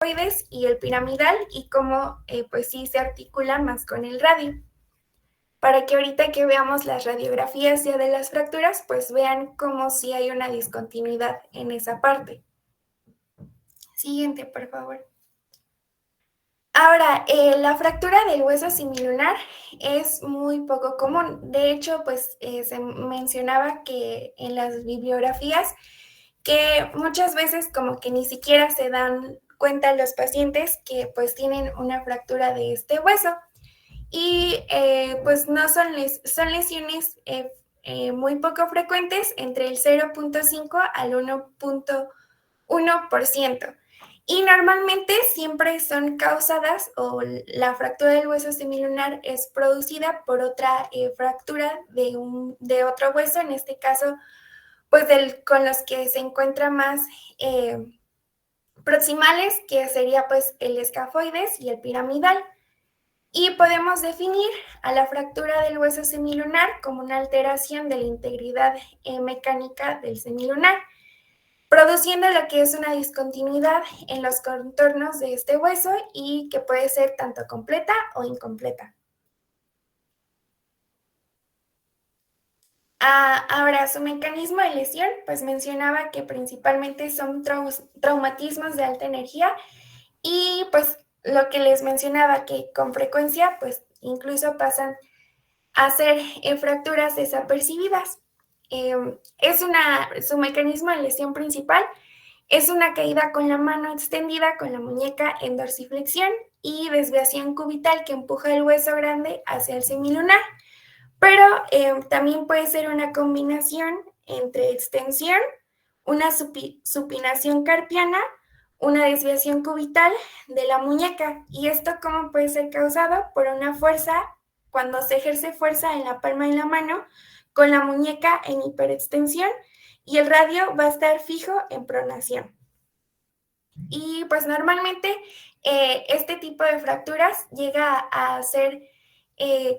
escafoides y el piramidal y cómo pues sí se articula más con el radio. Para que ahorita que veamos las radiografías ya de las fracturas, pues vean cómo sí hay una discontinuidad en esa parte. Siguiente, por favor. Ahora, la fractura del hueso semilunar es muy poco común. De hecho, pues se mencionaba que en las bibliografías que muchas veces como que ni siquiera se dan cuenta los pacientes que pues tienen una fractura de este hueso y pues no son, son lesiones muy poco frecuentes, entre el 0.5 al 1.1%. Y normalmente siempre son causadas o la fractura del hueso semilunar es producida por otra fractura de otro hueso, en este caso pues con los que se encuentra más proximales, que sería pues el escafoides y el piramidal. Y podemos definir a la fractura del hueso semilunar como una alteración de la integridad mecánica del semilunar, produciendo lo que es una discontinuidad en los contornos de este hueso y que puede ser tanto completa o incompleta. Ahora, su mecanismo de lesión, pues mencionaba que principalmente son traumatismos de alta energía y pues lo que les mencionaba que con frecuencia pues incluso pasan a ser fracturas desapercibidas. Su mecanismo de lesión principal es una caída con la mano extendida con la muñeca en dorsiflexión y desviación cubital que empuja el hueso grande hacia el semilunar. Pero también puede ser una combinación entre extensión, una supinación carpiana, una desviación cubital de la muñeca. ¿Y esto cómo puede ser causado? Por una fuerza, cuando se ejerce fuerza en la palma de la mano, con la muñeca en hiperextensión y el radio va a estar fijo en pronación. Y pues normalmente este tipo de fracturas llega a ser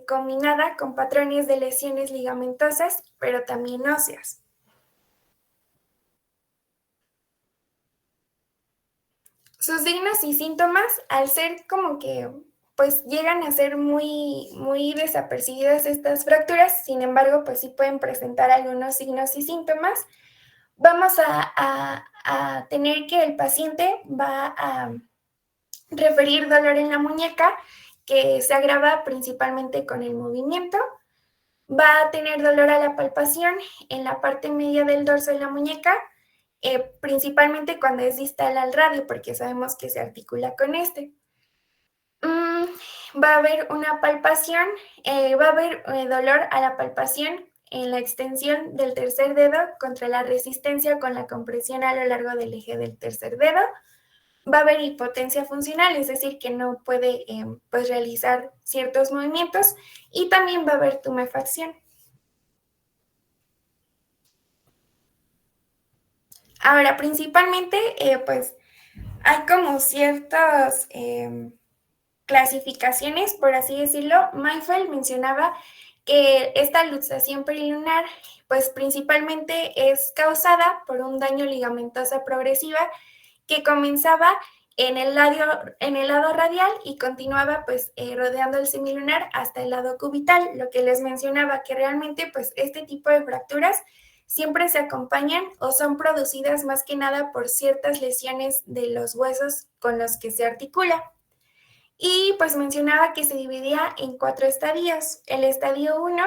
combinada con patrones de lesiones ligamentosas, pero también óseas. Sus signos y síntomas, al ser como que pues llegan a ser muy desapercibidas estas fracturas, sin embargo, pues sí pueden presentar algunos signos y síntomas. Vamos a tener que el paciente va a referir dolor en la muñeca, que se agrava principalmente con el movimiento. Va a tener dolor a la palpación en la parte media del dorso de la muñeca, principalmente cuando es distal al radio, porque sabemos que se articula con este. Va a haber una palpación, va a haber dolor a la palpación en la extensión del tercer dedo contra la resistencia con la compresión a lo largo del eje del tercer dedo. Va a haber hipotencia funcional, es decir, que no puede pues realizar ciertos movimientos, y también va a haber tumefacción. Ahora, principalmente, pues hay como ciertas clasificaciones, por así decirlo. Mayfield mencionaba que esta luxación perilunar, pues principalmente es causada por un daño ligamentoso progresiva que comenzaba en el lado radial y continuaba pues rodeando el semilunar hasta el lado cubital. Lo que les mencionaba, que realmente pues este tipo de fracturas siempre se acompañan o son producidas más que nada por ciertas lesiones de los huesos con los que se articula. Y pues mencionaba que se dividía en 4 estadios. El estadio 1,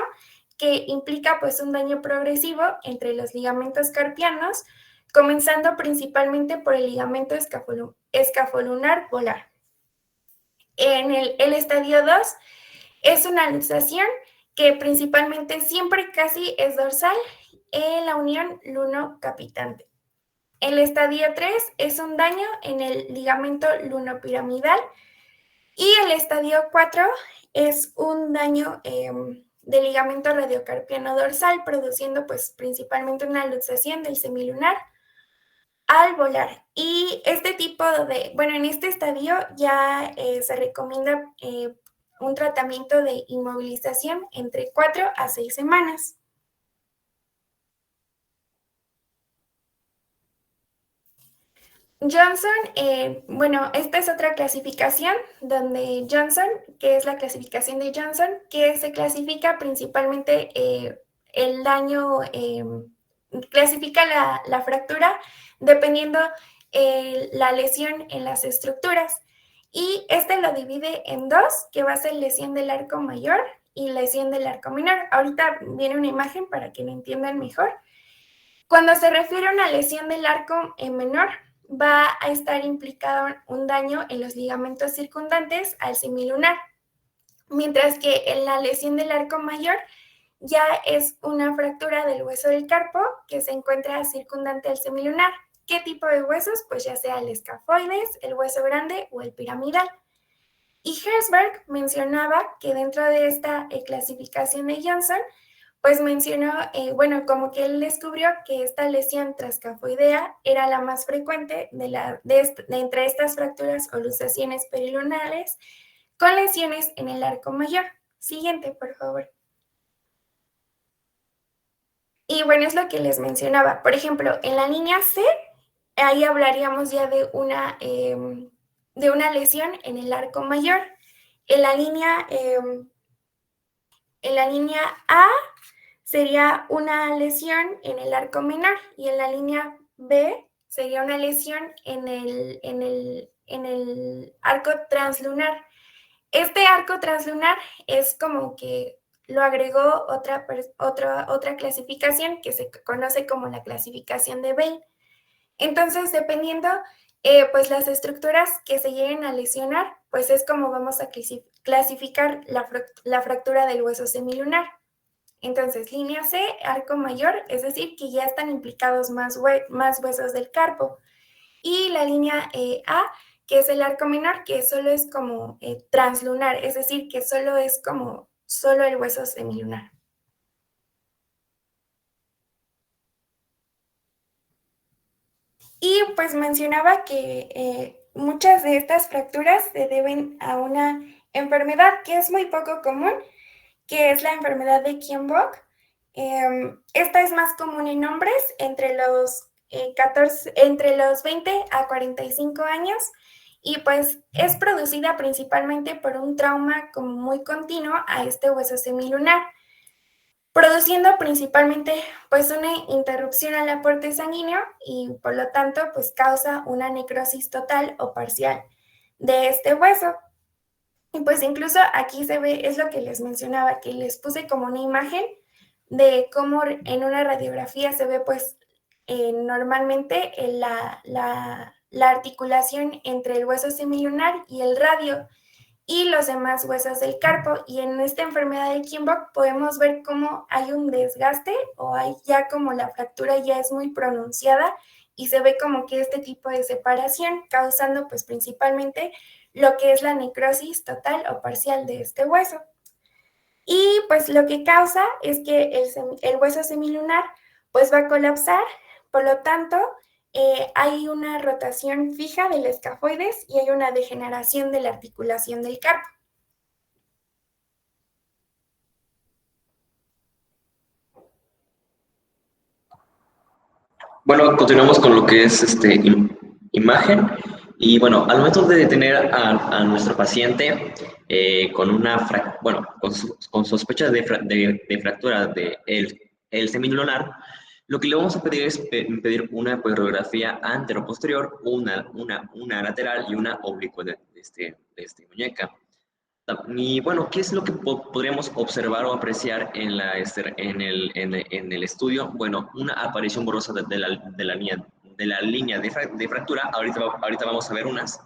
que implica pues un daño progresivo entre los ligamentos carpianos, comenzando principalmente por el ligamento escafolunar volar. En el estadio 2 es una luxación que principalmente siempre casi es dorsal en la unión luno-capitante. El estadio 3 es un daño en el ligamento lunopiramidal y el estadio 4 es un daño del ligamento radiocarpiano dorsal, produciendo pues principalmente una luxación del semilunar al volar. Y este tipo en este estadio ya se recomienda un tratamiento de inmovilización entre 4 a 6 semanas. Johnson, bueno, esta es otra clasificación donde Johnson, que es la clasificación de Johnson, que se clasifica principalmente el daño, clasifica la fractura dependiendo la lesión en las estructuras. Y este lo divide en dos, que va a ser lesión del arco mayor y lesión del arco menor. Ahorita viene una imagen para que lo entiendan mejor. Cuando se refiere a una lesión del arco menor, va a estar implicado un daño en los ligamentos circundantes al semilunar, mientras que en la lesión del arco mayor ya es una fractura del hueso del carpo que se encuentra circundante al semilunar. ¿Qué tipo de huesos? Pues ya sea el escafoides, el hueso grande o el piramidal. Y Herzberg mencionaba que dentro de esta clasificación de Johnson, pues mencionó, bueno, como que él descubrió que esta lesión trascafoidea era la más frecuente de entre estas fracturas o luxaciones perilunares con lesiones en el arco mayor. Siguiente, por favor. Y bueno, es lo que les mencionaba. Por ejemplo, en la línea C, ahí hablaríamos ya de una lesión en el arco mayor. En la línea, en la línea A sería una lesión en el arco menor y en la línea B sería una lesión en el arco translunar. Este arco translunar es como que lo agregó otra clasificación que se conoce como la clasificación de Bale. Entonces, dependiendo, pues las estructuras que se lleguen a lesionar, pues es como vamos a clasificar la fractura del hueso semilunar. Entonces, línea C, arco mayor, es decir, que ya están implicados más huesos del carpo. Y la línea A, que es el arco menor, que solo es como translunar, es decir, que solo es como solo el hueso semilunar. Y pues mencionaba que muchas de estas fracturas se deben a una enfermedad que es muy poco común, que es la enfermedad de Kienbock. Esta es más común en hombres entre los 20 a 45 años y pues es producida principalmente por un trauma como muy continuo a este hueso semilunar, produciendo principalmente pues una interrupción al aporte sanguíneo y por lo tanto pues causa una necrosis total o parcial de este hueso. Y pues incluso aquí se ve, es lo que les mencionaba, que les puse como una imagen de cómo en una radiografía se ve pues normalmente la articulación entre el hueso semilunar y el radio y los demás huesos del carpo. Y en esta enfermedad de Kienbock podemos ver cómo hay un desgaste o hay ya como la fractura ya es muy pronunciada y se ve como que este tipo de separación causando pues principalmente lo que es la necrosis total o parcial de este hueso. Y pues lo que causa es que el hueso semilunar pues va a colapsar, por lo tanto hay una rotación fija del escafoides y hay una degeneración de la articulación del carpo. Bueno, continuamos con lo que es imagen. Y bueno, al momento de detener a nuestro paciente con bueno, con sospecha de fractura el semilunar, lo que le vamos a pedir es pedir una radiografía anteroposterior, una lateral y una oblicua de muñeca. Y bueno, ¿qué es lo que podríamos observar o apreciar en el estudio? Bueno, una aparición borrosa de la línea de fractura, ahorita vamos a ver unas,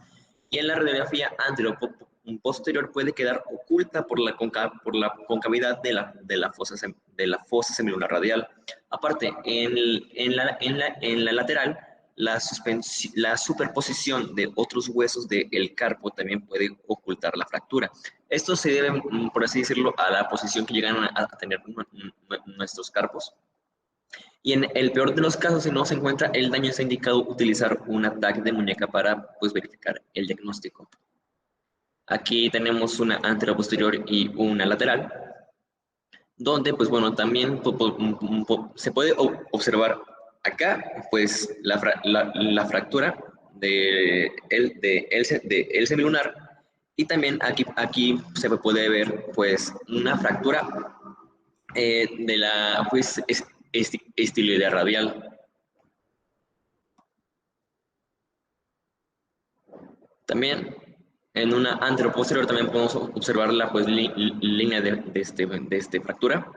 y en la radiografía anterior-posterior puede quedar oculta por la concavidad de la fosa semilunar radial. Aparte, en la lateral, la superposición de otros huesos del carpo también puede ocultar la fractura. Esto se debe, por así decirlo, a la posición que llegan a tener nuestros carpos. Y en el peor de los casos, si no se encuentra el daño, está indicado utilizar un ataque de muñeca para pues, verificar el diagnóstico. Aquí tenemos una anteroposterior y una lateral, donde, pues bueno, también se puede observar acá, pues, la fractura del semilunar. Y también aquí se puede ver pues una fractura de la pues, estiloidea radial. También en una anteroposterior también podemos observar la pues, línea de fractura.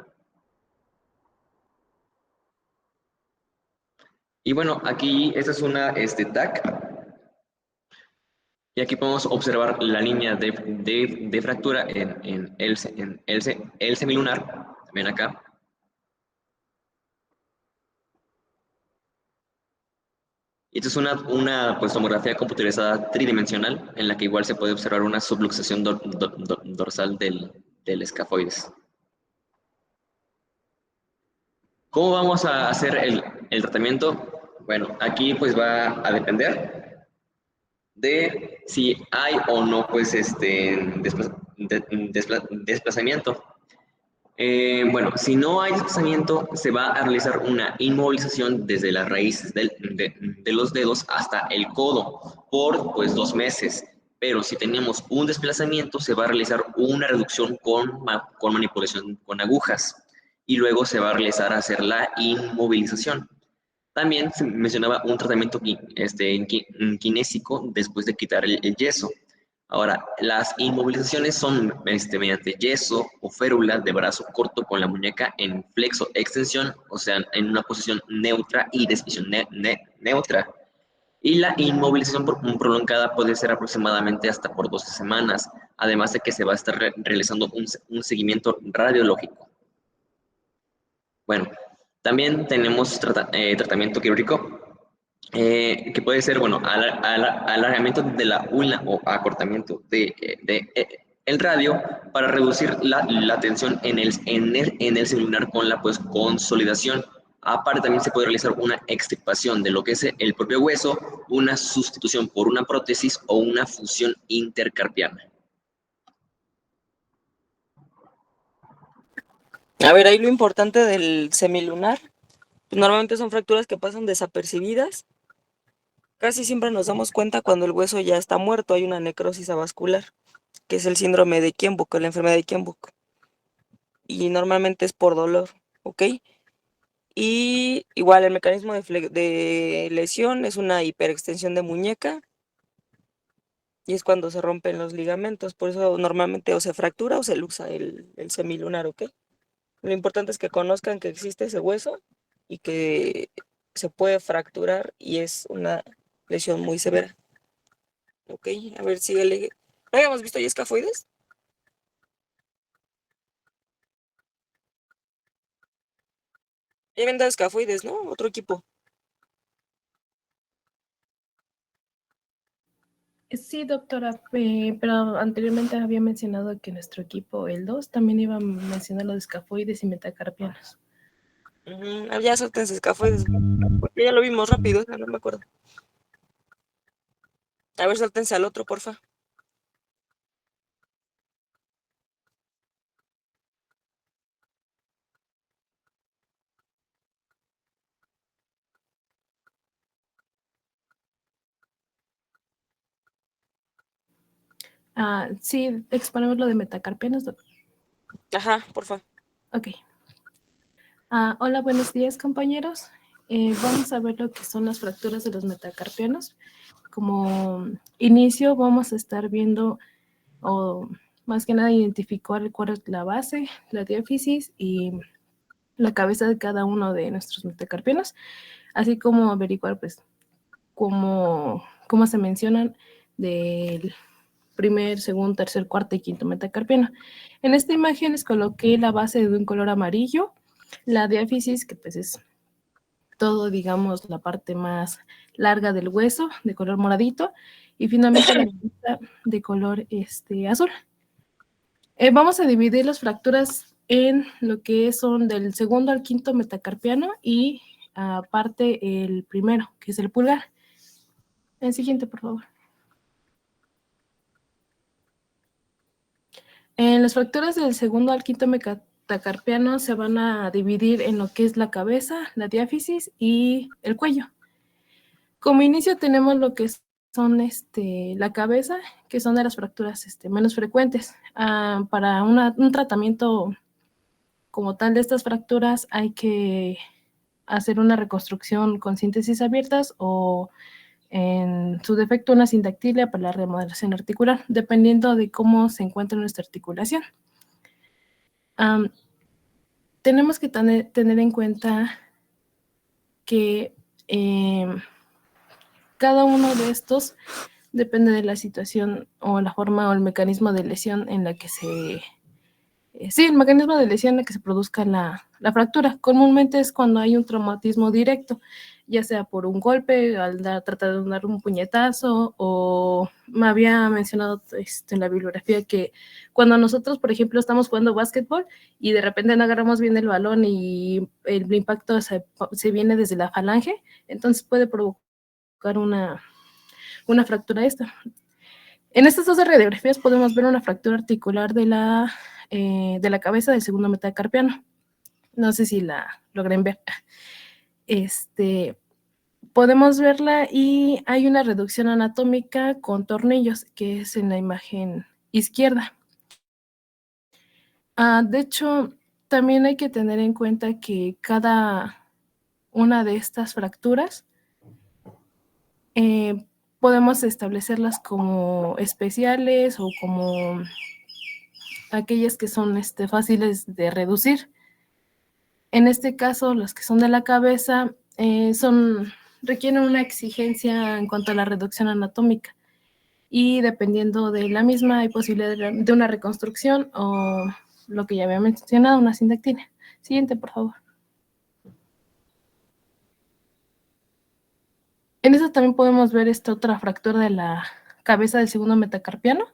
Y bueno, aquí esta es una TAC. Y aquí podemos observar la línea de fractura en el semilunar. También acá. Y esta es una pues, tomografía computerizada tridimensional en la que igual se puede observar una subluxación dorsal del escafoides. ¿Cómo vamos a hacer el tratamiento? Bueno, aquí pues va a depender de si hay o no pues desplazamiento. Bueno, si no hay desplazamiento, se va a realizar una inmovilización desde las raíces de los dedos hasta el codo por pues 2 meses. Pero si tenemos un desplazamiento, se va a realizar una reducción con manipulación con agujas y luego se va a realizar hacer la inmovilización. También se mencionaba un tratamiento kinésico después de quitar el yeso. Ahora, las inmovilizaciones son mediante yeso o férula de brazo corto con la muñeca en flexo-extensión, o sea, en una posición neutra y desviación neutra. Y la inmovilización prolongada puede ser aproximadamente hasta por 12 semanas, además de que se va a estar realizando un seguimiento radiológico. Bueno, también tenemos tratamiento quirúrgico, que puede ser, bueno, alargamiento de la ulna o acortamiento el radio para reducir la tensión en el semilunar con la pues, consolidación. Aparte, también se puede realizar una extirpación de lo que es el propio hueso, una sustitución por una prótesis o una fusión intercarpiana. A ver, ahí lo importante del semilunar, pues normalmente son fracturas que pasan desapercibidas. Casi siempre nos damos cuenta cuando el hueso ya está muerto, hay una necrosis avascular, que es el síndrome de Kienbock, la enfermedad de Kienbock. Y normalmente es por dolor, ¿ok? Y igual el mecanismo de lesión es una hiperextensión de muñeca y es cuando se rompen los ligamentos. Por eso normalmente o se fractura o se luxa el semilunar, ¿ok? Lo importante es que conozcan que existe ese hueso y que se puede fracturar y es una lesión muy severa. Ok, a ver, síguele. ¿No habíamos visto ya escafoides? Ya habían dado escafoides, ¿no? Otro equipo. Sí, doctora, pero anteriormente había mencionado que nuestro equipo, el 2, también iba a mencionar los escafoides y metacarpianos. Ya suéltense escafoides, porque ya lo vimos rápido, no me acuerdo. A ver, suéltense al otro, porfa. Sí, exponemos lo de metacarpianos, doctor. Ajá, porfa. Ok. Hola, buenos días, compañeros. Vamos a ver lo que son las fracturas de los metacarpianos. Como inicio, vamos a estar viendo, o más que nada, identificar cuál es la base, la diáfisis y la cabeza de cada uno de nuestros metacarpianos, así como averiguar, pues, cómo se mencionan del primer, segundo, tercer, cuarto y quinto metacarpiano. En esta imagen les coloqué la base de un color amarillo, la diáfisis, que pues es todo, digamos, la parte más larga del hueso, de color moradito, y finalmente la cabeza de color azul. Vamos a dividir las fracturas en lo que son del segundo al quinto metacarpiano y aparte el primero, que es el pulgar. El siguiente, por favor. En las fracturas del segundo al quinto metacarpiano se van a dividir en lo que es la cabeza, la diáfisis y el cuello. Como inicio tenemos lo que son la cabeza, que son de las fracturas menos frecuentes. Para un tratamiento como tal de estas fracturas hay que hacer una reconstrucción con síntesis abiertas o en su defecto una sindactilia para la remodelación articular, dependiendo de cómo se encuentra nuestra articulación. Tenemos que tener en cuenta que cada uno de estos depende de la situación o la forma o el mecanismo de lesión en la que se... el mecanismo de lesión en la que se produzca la fractura. Comúnmente es cuando hay un traumatismo directo, ya sea por un golpe, al tratar de dar un puñetazo, o me había mencionado en la bibliografía que cuando nosotros, por ejemplo, estamos jugando básquetbol y de repente no agarramos bien el balón y el impacto se viene desde la falange, entonces puede provocar una fractura esta. En estas dos radiografías podemos ver una fractura articular de la cabeza del segundo metacarpiano. No sé si la logren ver. Podemos verla y hay una reducción anatómica con tornillos, que es en la imagen izquierda. De hecho, también hay que tener en cuenta que cada una de estas fracturas podemos establecerlas como especiales o como aquellas que son fáciles de reducir. En este caso, las que son de la cabeza requieren una exigencia en cuanto a la reducción anatómica y dependiendo de la misma hay posibilidad de una reconstrucción o lo que ya había mencionado, una sindactilia. Siguiente, por favor. En esta también podemos ver esta otra fractura de la cabeza del segundo metacarpiano.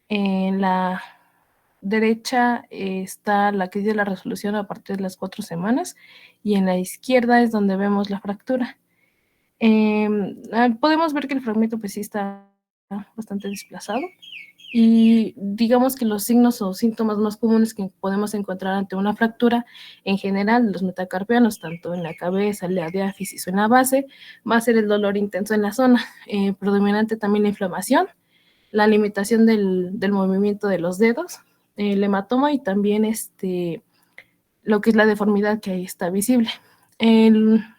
En la derecha está la que dice la resolución a partir de las 4 semanas y en la izquierda es donde vemos la fractura. Podemos ver que el fragmento pues sí está bastante desplazado y digamos que los signos o síntomas más comunes que podemos encontrar ante una fractura en general de los metacarpianos, tanto en la cabeza, la diáfisis o en la base, va a ser el dolor intenso en la zona, predominante también la inflamación, la limitación del movimiento de los dedos, el hematoma y también lo que es la deformidad que ahí está visible.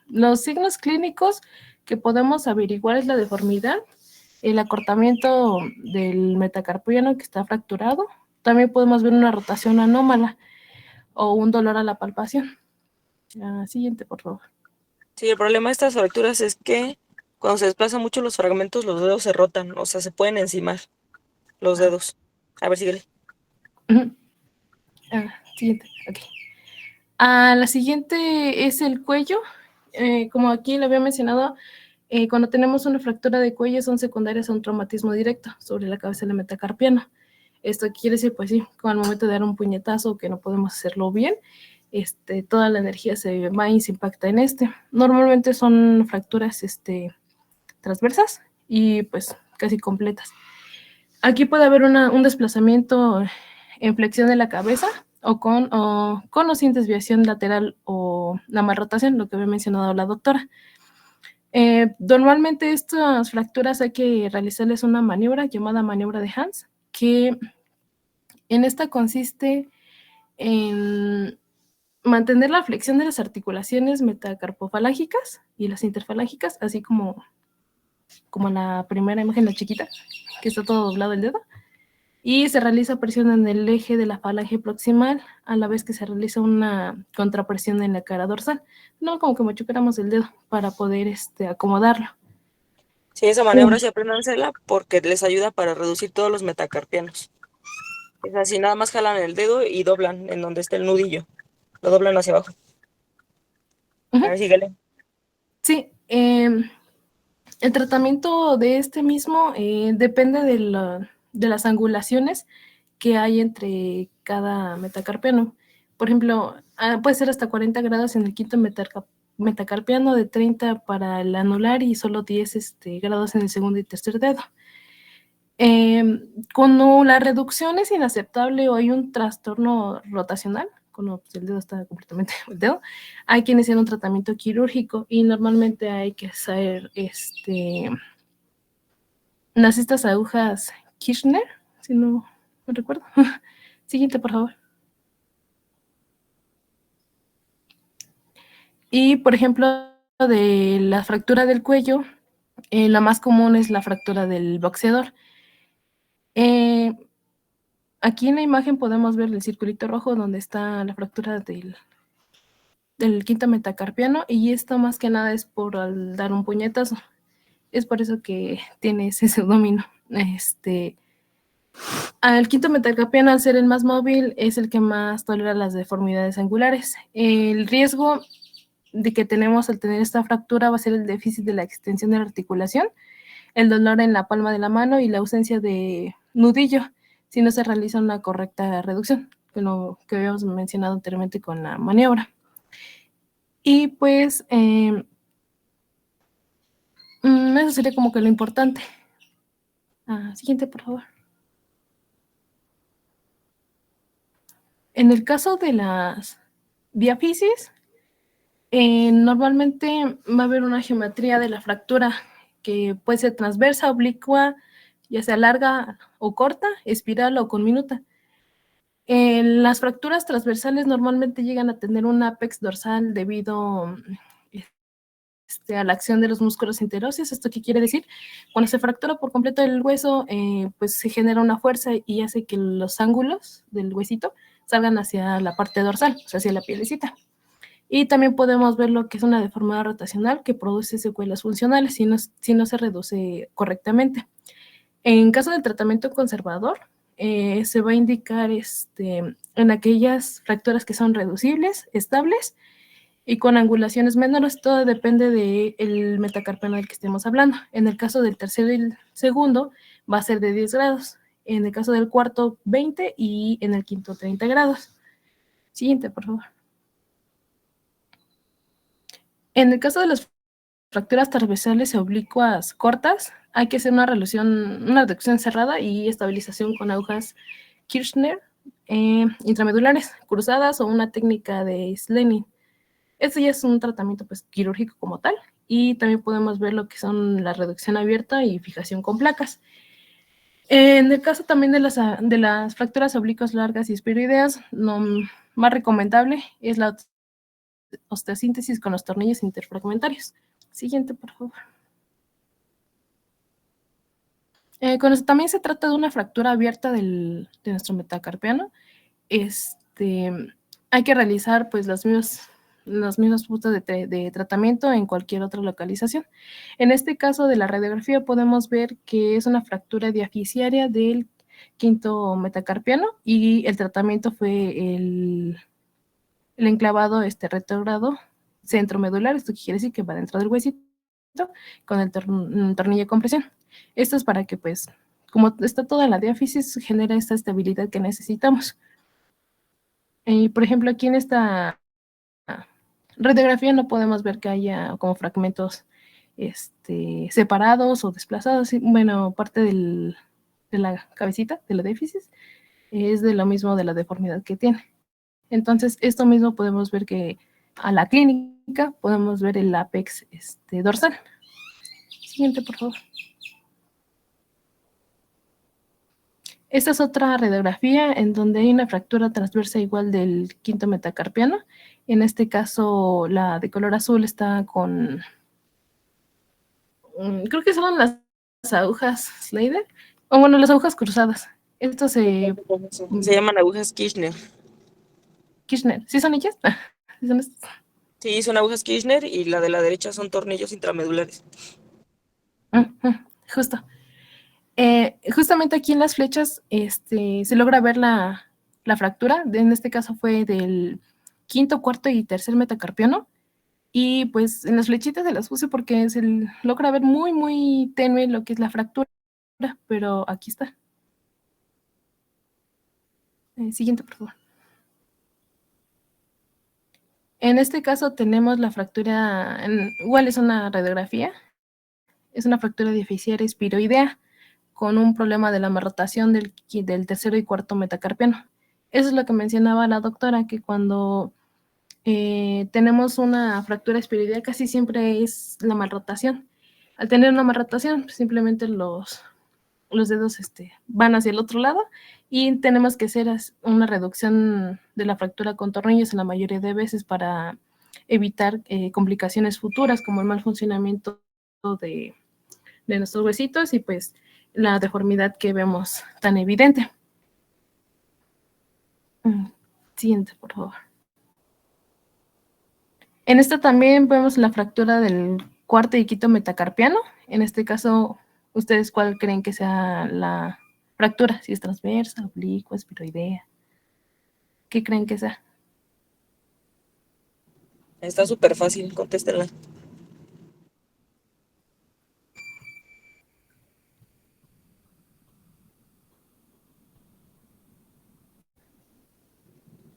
Los signos clínicos que podemos averiguar es la deformidad, el acortamiento del metacarpiano que está fracturado. También podemos ver una rotación anómala o un dolor a la palpación. Siguiente, por favor. Sí, el problema de estas fracturas es que cuando se desplazan mucho los fragmentos, los dedos se rotan, o sea, se pueden encimar los dedos. A ver, síguele. Siguiente, ok. La siguiente es el cuello. Como aquí le había mencionado, cuando tenemos una fractura de cuello son secundarias a un traumatismo directo sobre la cabeza del metacarpiano. Esto quiere decir, pues sí, con el momento de dar un puñetazo que no podemos hacerlo bien, toda la energía se va y se impacta en Normalmente son fracturas transversas y pues casi completas. Aquí puede haber un desplazamiento en flexión de la cabeza o con o sin desviación lateral o la malrotación, lo que había mencionado la doctora. Normalmente estas fracturas hay que realizarles una maniobra llamada maniobra de Hans, que en esta consiste en mantener la flexión de las articulaciones metacarpofalángicas y las interfalángicas, así como la primera imagen, la chiquita, que está todo doblado el dedo, y se realiza presión en el eje de la falange proximal, a la vez que se realiza una contrapresión en la cara dorsal, no como que machucáramos el dedo para poder acomodarlo. Sí, esa maniobra sí apréndansela porque les ayuda para reducir todos los metacarpianos. Es así, nada más jalan el dedo y doblan en donde está el nudillo. Lo doblan hacia abajo. A ver, síguele. Sí, el tratamiento de mismo depende de las angulaciones que hay entre cada metacarpiano. Por ejemplo, puede ser hasta 40 grados en el quinto metacarpiano, de 30 para el anular y solo 10 grados en el segundo y tercer dedo. Cuando la reducción es inaceptable o hay un trastorno rotacional, cuando el dedo está completamente volteado, hay que iniciar un tratamiento quirúrgico y normalmente hay que hacer estas agujas Kirchner, si no me recuerdo. Siguiente, por favor. Y, por ejemplo, de la fractura del cuello, la más común es la fractura del boxeador. Aquí en la imagen podemos ver el circulito rojo donde está la fractura del quinto metacarpiano, y esto más que nada es por al dar un puñetazo. Es por eso que tiene ese pseudónimo. El quinto metacarpiano, al ser el más móvil, es el que más tolera las deformidades angulares. El riesgo de que tenemos al tener esta fractura va a ser el déficit de la extensión de la articulación, el dolor en la palma de la mano y la ausencia de nudillo si no se realiza una correcta reducción, que habíamos mencionado anteriormente con la maniobra. Y pues eso sería como que lo importante. Siguiente, por favor. En el caso de las diáfisis, normalmente va a haber una geometría de la fractura que puede ser transversa, oblicua, ya sea larga o corta, espiral o conminuta. Las fracturas transversales normalmente llegan a tener un apex dorsal debido a la acción de los músculos interóseos. ¿Esto qué quiere decir? Cuando se fractura por completo el hueso, pues se genera una fuerza y hace que los ángulos del huesito salgan hacia la parte dorsal, o sea, hacia la pielecita. Y también podemos ver lo que es una deformidad rotacional que produce secuelas funcionales si no se reduce correctamente. En caso del tratamiento conservador, se va a indicar en aquellas fracturas que son reducibles, estables y con angulaciones menores. Todo depende del metacarpiano del que estemos hablando. En el caso del tercero y el segundo va a ser de 10 grados. En el caso del cuarto, 20, y en el quinto, 30 grados. Siguiente, por favor. En el caso de las fracturas transversales y oblicuas cortas, hay que hacer una reducción cerrada y estabilización con agujas Kirchner intramedulares cruzadas o una técnica de Slenning. Este ya es un tratamiento pues quirúrgico como tal, y también podemos ver lo que son la reducción abierta y fijación con placas. En el caso también de las fracturas oblicuas largas y espiroideas, más recomendable es la osteosíntesis con los tornillos interfragmentarios. Siguiente, por favor. Cuando también se trata de una fractura abierta de nuestro metacarpiano, hay que realizar pues los mismos puntos de tratamiento en cualquier otra localización. En este caso de la radiografía podemos ver que es una fractura diafisiaria del quinto metacarpiano y el tratamiento fue el enclavado retrógrado centromedular. Esto quiere decir que va dentro del huesito con el tornillo de compresión. Esto es para que, pues, como está toda la diáfisis, genera esta estabilidad que necesitamos. Por ejemplo, aquí en esta radiografía no podemos ver que haya como fragmentos separados o desplazados. Bueno, parte de la cabecita de la diáfisis es de lo mismo de la deformidad que tiene. Entonces, esto mismo podemos ver que a la clínica podemos ver el apex dorsal. Siguiente, por favor. Esta es otra radiografía en donde hay una fractura transversa igual del quinto metacarpiano. En este caso, la de color azul está con, creo que son las agujas Slater, o bueno, las agujas cruzadas. Esto se llaman agujas Kirchner. Kirchner, ¿sí son ellas? ¿Sí son estas? Sí, son agujas Kirchner y la de la derecha son tornillos intramedulares. Justo. Justamente aquí en las flechas se logra ver la fractura. En este caso fue del quinto, cuarto y tercer metacarpiano. Y pues en las flechitas se las puse porque se logra ver muy, muy tenue lo que es la fractura. Pero aquí está. Siguiente, por favor. En este caso tenemos la fractura, igual es una radiografía. Es una fractura diafisiaria espiroidea con un problema de la amarrotación del tercero y cuarto metacarpiano. Eso es lo que mencionaba la doctora, que cuando tenemos una fractura espiroidea casi siempre es la malrotación. Al tener una malrotación, pues simplemente los los dedos van hacia el otro lado y tenemos que hacer una reducción de la fractura con tornillos en la mayoría de veces para evitar complicaciones futuras como el mal funcionamiento de nuestros huesitos y pues la deformidad que vemos tan evidente. Siguiente, por favor. En esta también vemos la fractura del cuarto y quinto metacarpiano. En este caso, ¿ustedes cuál creen que sea la fractura? Si es transversa, oblicua, espiroidea. ¿Qué creen que sea? Está súper fácil, contéstenla.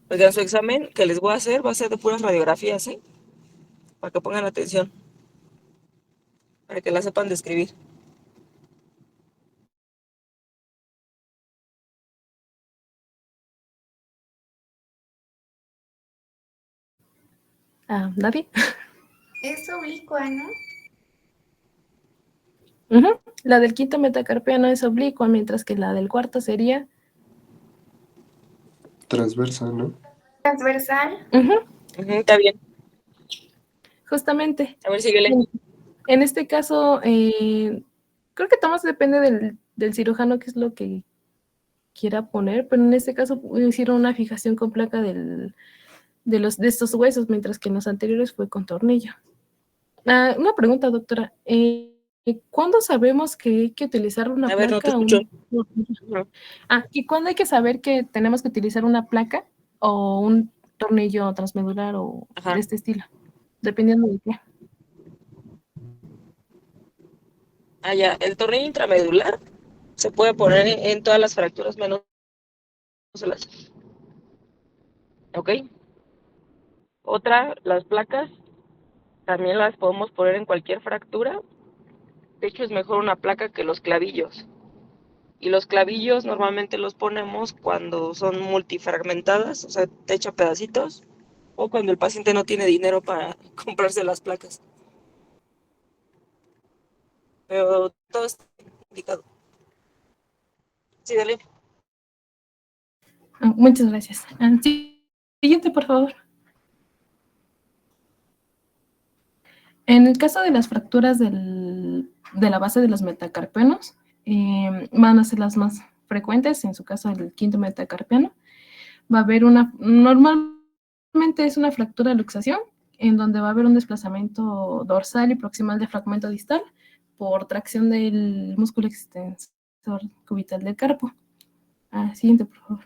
Oigan, su examen que les voy a hacer va a ser de puras radiografías, ¿eh? Para que pongan atención, para que la sepan describir. ¿Nadie? Es oblicua, ¿no? La del quinto metacarpiano es oblicua, mientras que la del cuarto sería transversa, ¿no? Transversal. Está bien. justamente. A ver, síguele. En este caso, creo que todo más depende del cirujano, qué es lo que quiera poner, pero en este caso hicieron una fijación con placa de estos huesos, mientras que en los anteriores fue con tornillo. Una pregunta, doctora. ¿Cuándo sabemos que hay que utilizar una A ver, no te placa? escucho. ¿Y cuándo hay que saber que tenemos que utilizar una placa o un tornillo transmedular o Ajá. de este estilo? Dependiendo de qué. Ya, el tornillo intramedular se puede poner en todas las fracturas menos en las. ¿Ok? Otra, las placas también las podemos poner en cualquier fractura. De hecho, es mejor una placa que los clavillos. Y los clavillos normalmente los ponemos cuando son multifragmentadas, o sea, te echa pedacitos, o cuando el paciente no tiene dinero para comprarse las placas. Pero todo está indicado. Sí, dale. Muchas gracias. Siguiente, por favor. En el caso de las fracturas de la base de los metacarpianos, van a ser las más frecuentes, en su caso el quinto metacarpiano. Va a haber normalmente es una fractura de luxación, en donde va a haber un desplazamiento dorsal y proximal del fragmento distal por tracción del músculo extensor cubital del carpo. Siguiente, por favor.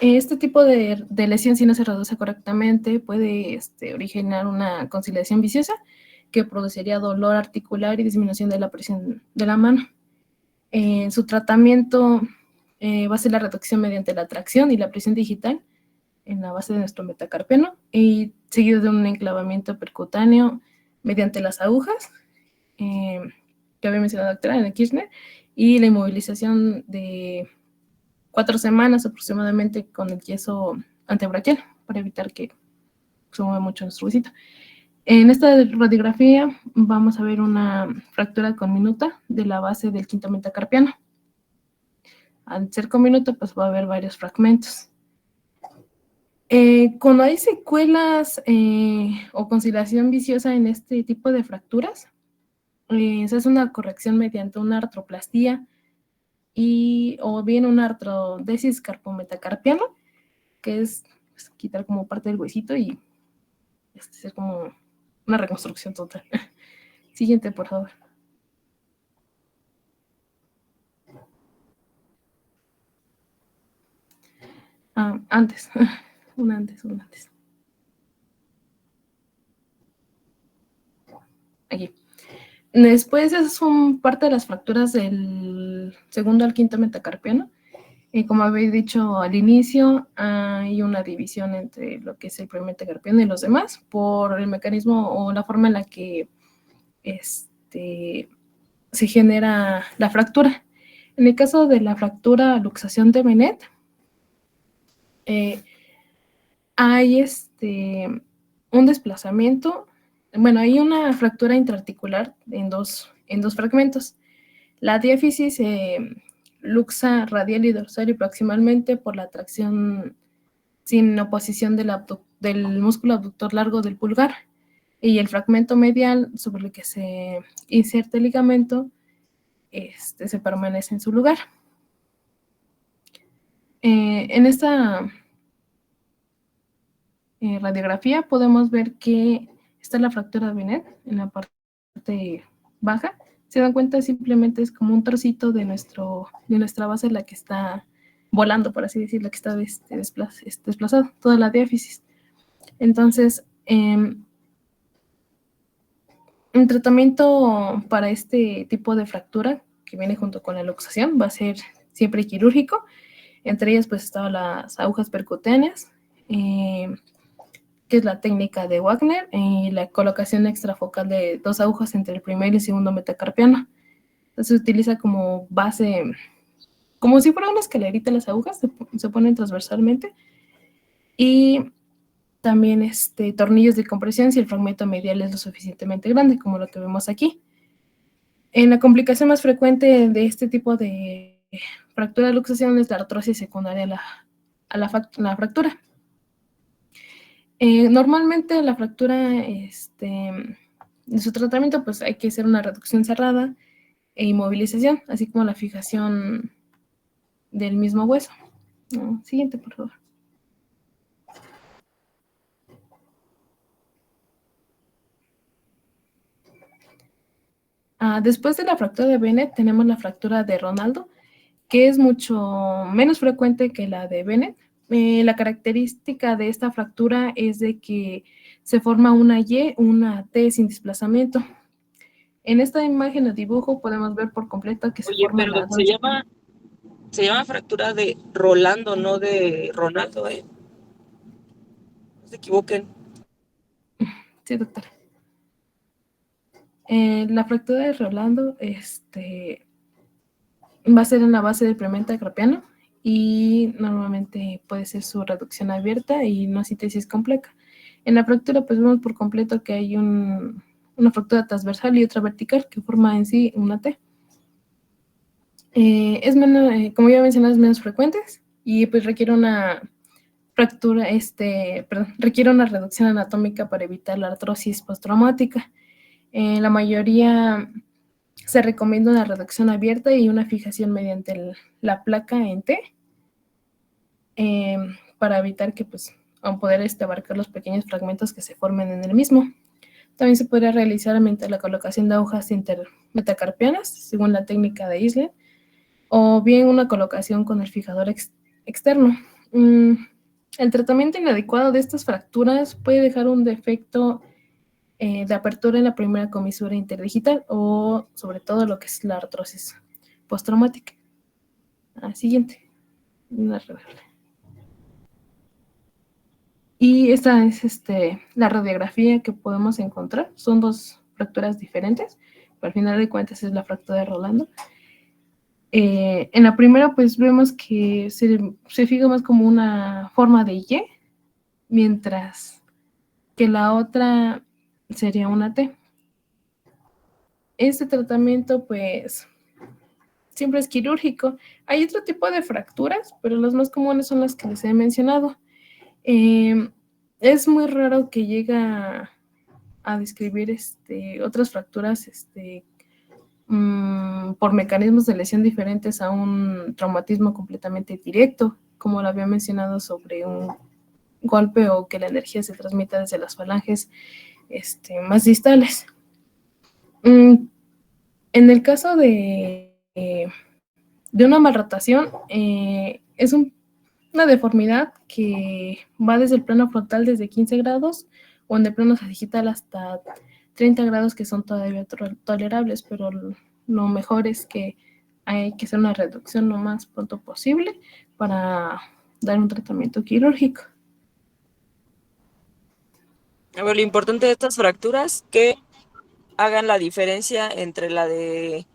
Este tipo de lesión, si no se reduce correctamente, puede originar una conciliación viciosa que produciría dolor articular y disminución de la presión de la mano. Su tratamiento va a ser la reducción mediante la tracción y la presión digital en la base de nuestro metacarpiano y seguido de un enclavamiento percutáneo mediante las agujas que había mencionado la doctora en el Kirchner y la inmovilización de 4 semanas aproximadamente con el yeso antebraquial para evitar que se mueva mucho nuestro huesito. En esta radiografía vamos a ver una fractura conminuta de la base del quinto metacarpiano. Al ser conminuta, pues va a haber varios fragmentos. Cuando hay secuelas o conciliación viciosa en este tipo de fracturas, se hace una corrección mediante una artroplastía o bien una artrodesis carpometacarpiano, que es pues, quitar como parte del huesito y hacer como una reconstrucción total. Siguiente, por favor. Antes. un antes. Aquí. Después, esas son parte de las fracturas del segundo al quinto metacarpiano. Como habéis dicho al inicio, hay una división entre lo que es el primer metacarpiano y los demás por el mecanismo o la forma en la que se genera la fractura. En el caso de la fractura luxación de Bennett, hay un desplazamiento. Bueno, hay una fractura intraarticular en dos fragmentos. La diáfisis se luxa radial y dorsal y proximalmente por la tracción sin oposición del músculo abductor largo del pulgar, y el fragmento medial sobre el que se inserta el ligamento se permanece en su lugar. En esta radiografía podemos ver que está la fractura de Binet en la parte baja. Se dan cuenta, simplemente es como un trocito de nuestra base la que está volando, por así decirlo, que está desplazado, toda la diáfisis. Entonces, el tratamiento para este tipo de fractura que viene junto con la luxación va a ser siempre quirúrgico. Entre ellas pues estaban las agujas percutáneas, que es la técnica de Wagner, y la colocación extrafocal de 2 agujas entre el primer y segundo metacarpiano. Entonces se utiliza como base, como si fuera una escalerita, las agujas se ponen transversalmente, y también tornillos de compresión si el fragmento medial es lo suficientemente grande, como lo que vemos aquí. En la complicación más frecuente de este tipo de fractura de luxación es la artrosis secundaria a la fractura. Normalmente la fractura, en su tratamiento, pues hay que hacer una reducción cerrada e inmovilización, así como la fijación del mismo hueso. Siguiente, por favor. Después de la fractura de Bennett tenemos la fractura de Ronaldo, que es mucho menos frecuente que la de Bennett. La característica de esta fractura es de que se forma una Y, una T sin desplazamiento. En esta imagen o dibujo podemos ver por completo que se forma pero se llama fractura de Rolando, no de Ronaldo, ¿eh? No se equivoquen. Sí, doctora. La fractura de Rolando va a ser en la base del premetacarpiano y normalmente puede ser su reducción abierta y no síntesis compleja. En la fractura pues vemos por completo que hay una fractura transversal y otra vertical que forma en sí una T. Es menos, como ya mencioné, es menos frecuentes y pues requiere una fractura, requiere una reducción anatómica para evitar la artrosis postraumática. La mayoría se recomienda una reducción abierta y una fijación mediante la placa en T, para evitar que pues poder abarcar los pequeños fragmentos que se formen en el mismo. También se podría realizar mediante la colocación de agujas intermetacarpianas, según la técnica de Isler, o bien una colocación con el fijador externo. El tratamiento inadecuado de estas fracturas puede dejar un defecto de apertura en la primera comisura interdigital o sobre todo lo que es la artrosis postraumática. Siguiente. Y esta es la radiografía que podemos encontrar. Son 2 fracturas diferentes, pero al final de cuentas es la fractura de Rolando. En la primera pues vemos que se fija más como una forma de Y, mientras que la otra sería una T. Este tratamiento pues siempre es quirúrgico. Hay otro tipo de fracturas, pero las más comunes son las que les he mencionado. Es muy raro que llegue a describir otras fracturas por mecanismos de lesión diferentes a un traumatismo completamente directo, como lo había mencionado sobre un golpe o que la energía se transmita desde las falanges más distales. En el caso de una malrotación, es una deformidad que va desde el plano frontal desde 15 grados o en el plano sagital hasta 30 grados, que son todavía tolerables, pero lo mejor es que hay que hacer una reducción lo más pronto posible para dar un tratamiento quirúrgico. A ver, lo importante de estas fracturas que hagan la diferencia entre la de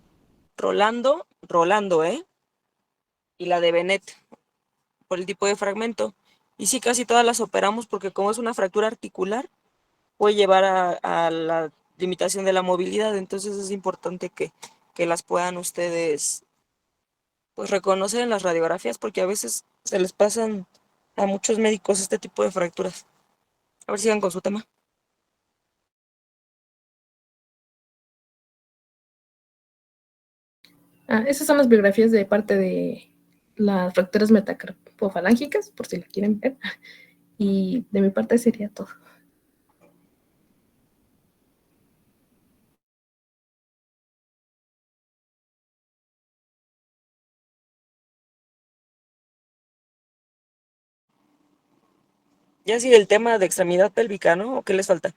Rolando, y la de Bennett, por el tipo de fragmento. Y sí, casi todas las operamos porque como es una fractura articular, puede llevar a la limitación de la movilidad. Entonces es importante que que las puedan ustedes pues reconocer en las radiografías, porque a veces se les pasan a muchos médicos este tipo de fracturas. A ver, sigan con su tema. Esas son las biografías de parte de las fracturas metacarpofalángicas, por si la quieren ver. Y de mi parte sería todo. Ya sigue el tema de extremidad pélvica, ¿no? ¿O qué les falta?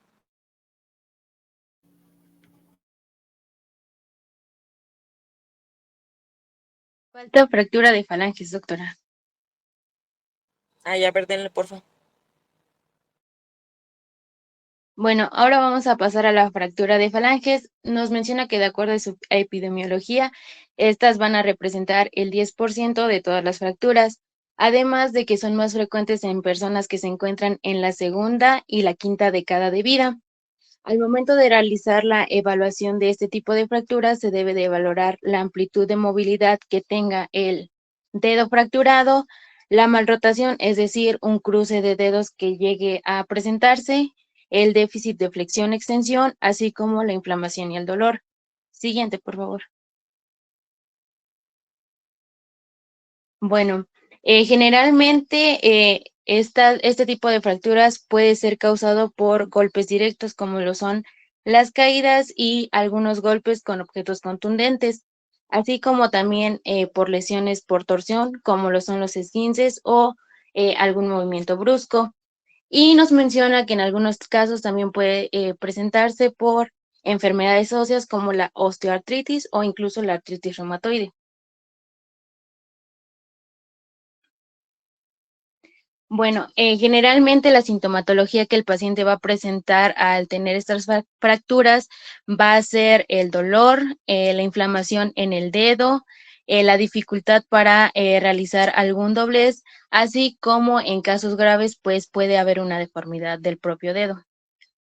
Falta fractura de falanges, doctora. Ya, a ver, denle, porfa. Bueno, ahora vamos a pasar a la fractura de falanges. Nos menciona que de acuerdo a su epidemiología, estas van a representar el 10% de todas las fracturas, además de que son más frecuentes en personas que se encuentran en la segunda y la quinta década de vida. Al momento de realizar la evaluación de este tipo de fracturas, se debe de valorar la amplitud de movilidad que tenga el dedo fracturado, la malrotación, es decir, un cruce de dedos que llegue a presentarse, el déficit de flexión-extensión, así como la inflamación y el dolor. Siguiente, por favor. Bueno, generalmente este tipo de fracturas puede ser causado por golpes directos como lo son las caídas y algunos golpes con objetos contundentes, así como también por lesiones por torsión como lo son los esguinces o algún movimiento brusco. Y nos menciona que en algunos casos también puede presentarse por enfermedades óseas como la osteoartritis o incluso la artritis reumatoide. Bueno, generalmente la sintomatología que el paciente va a presentar al tener estas fracturas va a ser el dolor, la inflamación en el dedo, la dificultad para realizar algún doblez, así como en casos graves, pues puede haber una deformidad del propio dedo.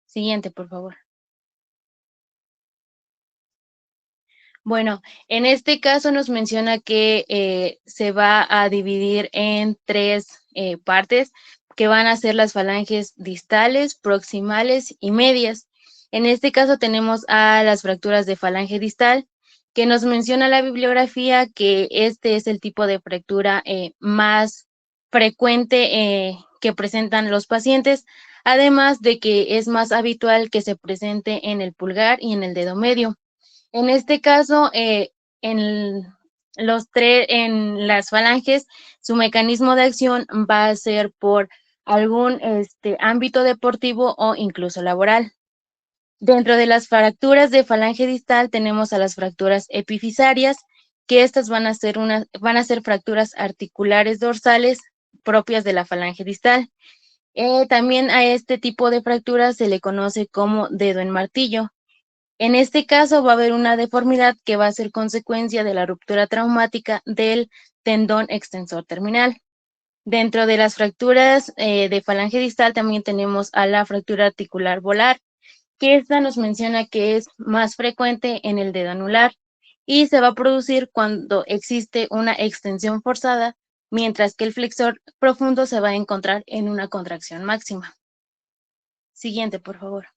Siguiente, por favor. Bueno, en este caso nos menciona que se va a dividir en tres partes, que van a ser las falanges distales, proximales y medias. En este caso tenemos a las fracturas de falange distal, que nos menciona la bibliografía que este es el tipo de fractura más frecuente que presentan los pacientes, además de que es más habitual que se presente en el pulgar y en el dedo medio. En este caso, en en las falanges, su mecanismo de acción va a ser por algún ámbito deportivo o incluso laboral. Dentro de las fracturas de falange distal tenemos a las fracturas epifisarias, que estas van a ser fracturas articulares dorsales propias de la falange distal. También a este tipo de fracturas se le conoce como dedo en martillo. En este caso va a haber una deformidad que va a ser consecuencia de la ruptura traumática del tendón extensor terminal. Dentro de las fracturas de falange distal también tenemos a la fractura articular volar, que esta nos menciona que es más frecuente en el dedo anular y se va a producir cuando existe una extensión forzada, mientras que el flexor profundo se va a encontrar en una contracción máxima. Siguiente, por favor.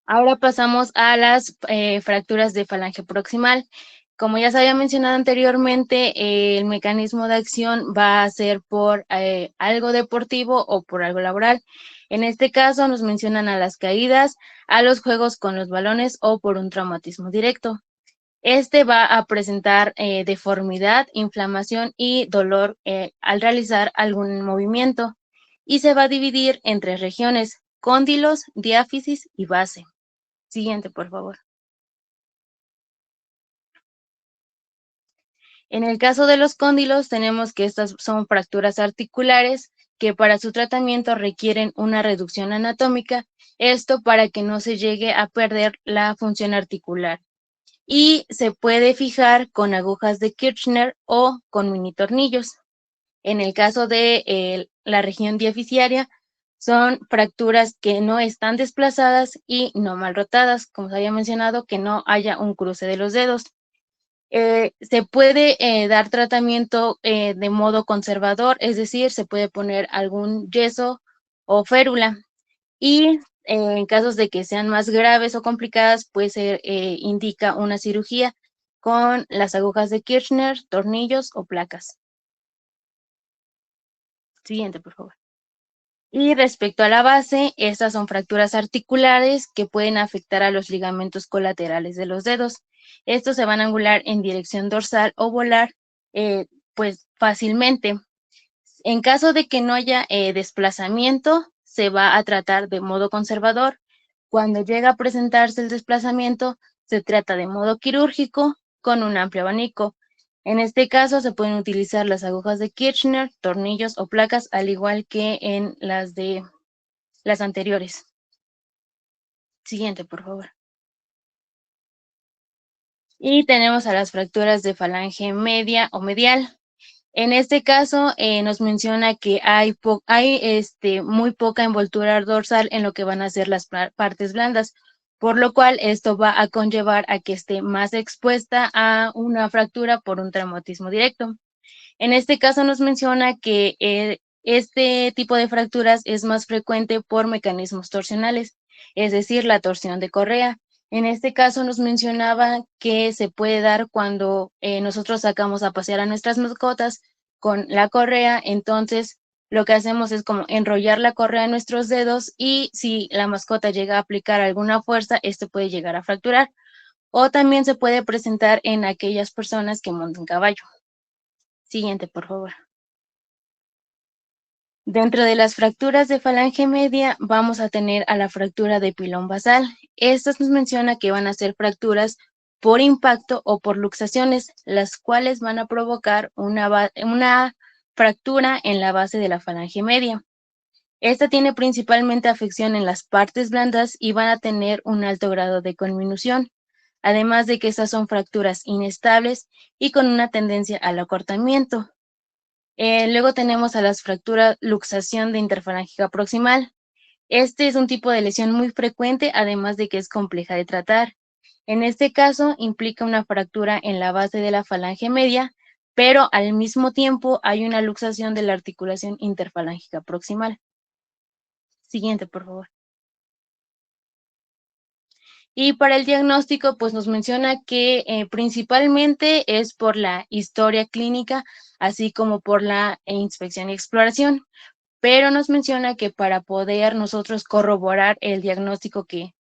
Ahora pasamos a las fracturas de falange proximal. Como ya se había mencionado anteriormente, el mecanismo de acción va a ser por algo deportivo o por algo laboral. En este caso nos mencionan a las caídas, a los juegos con los balones o por un traumatismo directo. Este va a presentar deformidad, inflamación y dolor al realizar algún movimiento y se va a dividir en tres regiones: cóndilos, diáfisis y base. Siguiente, por favor. En el caso de los cóndilos, tenemos que estas son fracturas articulares que para su tratamiento requieren una reducción anatómica, esto para que no se llegue a perder la función articular. Y se puede fijar con agujas de Kirchner o con mini tornillos. En el caso de la región diaficiaria, son fracturas que no están desplazadas y no mal rotadas, como se había mencionado, que no haya un cruce de los dedos. Se puede dar tratamiento de modo conservador, es decir, se puede poner algún yeso o férula. Y en casos de que sean más graves o complicadas, pues se indica una cirugía con las agujas de Kirchner, tornillos o placas. Siguiente, por favor. Y respecto a la base, estas son fracturas articulares que pueden afectar a los ligamentos colaterales de los dedos. Estos se van a angular en dirección dorsal o volar, pues fácilmente. En caso de que no haya desplazamiento, se va a tratar de modo conservador. Cuando llega a presentarse el desplazamiento, se trata de modo quirúrgico con un amplio abanico. En este caso se pueden utilizar las agujas de Kirchner, tornillos o placas, al igual que en las de las anteriores. Siguiente, por favor. Y tenemos a las fracturas de falange media o medial. En este caso nos menciona que hay muy poca envoltura dorsal en lo que van a ser las partes blandas, por lo cual esto va a conllevar a que esté más expuesta a una fractura por un traumatismo directo. En este caso nos menciona que este tipo de fracturas es más frecuente por mecanismos torsionales, es decir, la torsión de correa. En este caso nos mencionaba que se puede dar cuando nosotros sacamos a pasear a nuestras mascotas con la correa, entonces lo que hacemos es como enrollar la correa en nuestros dedos y si la mascota llega a aplicar alguna fuerza, esto puede llegar a fracturar. O también se puede presentar en aquellas personas que montan caballo. Siguiente, por favor. Dentro de las fracturas de falange media vamos a tener a la fractura de pilón basal. Estas nos menciona que van a ser fracturas por impacto o por luxaciones, las cuales van a provocar una fractura en la base de la falange media. Esta tiene principalmente afección en las partes blandas y van a tener un alto grado de conminución, además de que estas son fracturas inestables y con una tendencia al acortamiento. Luego tenemos a las fracturas luxación de interfalángica proximal. Este es un tipo de lesión muy frecuente, además de que es compleja de tratar. En este caso, implica una fractura en la base de la falange media, pero al mismo tiempo hay una luxación de la articulación interfalángica proximal. Siguiente, por favor. Y para el diagnóstico, pues nos menciona que principalmente es por la historia clínica, así como por la inspección y exploración, pero nos menciona que para poder nosotros corroborar el diagnóstico que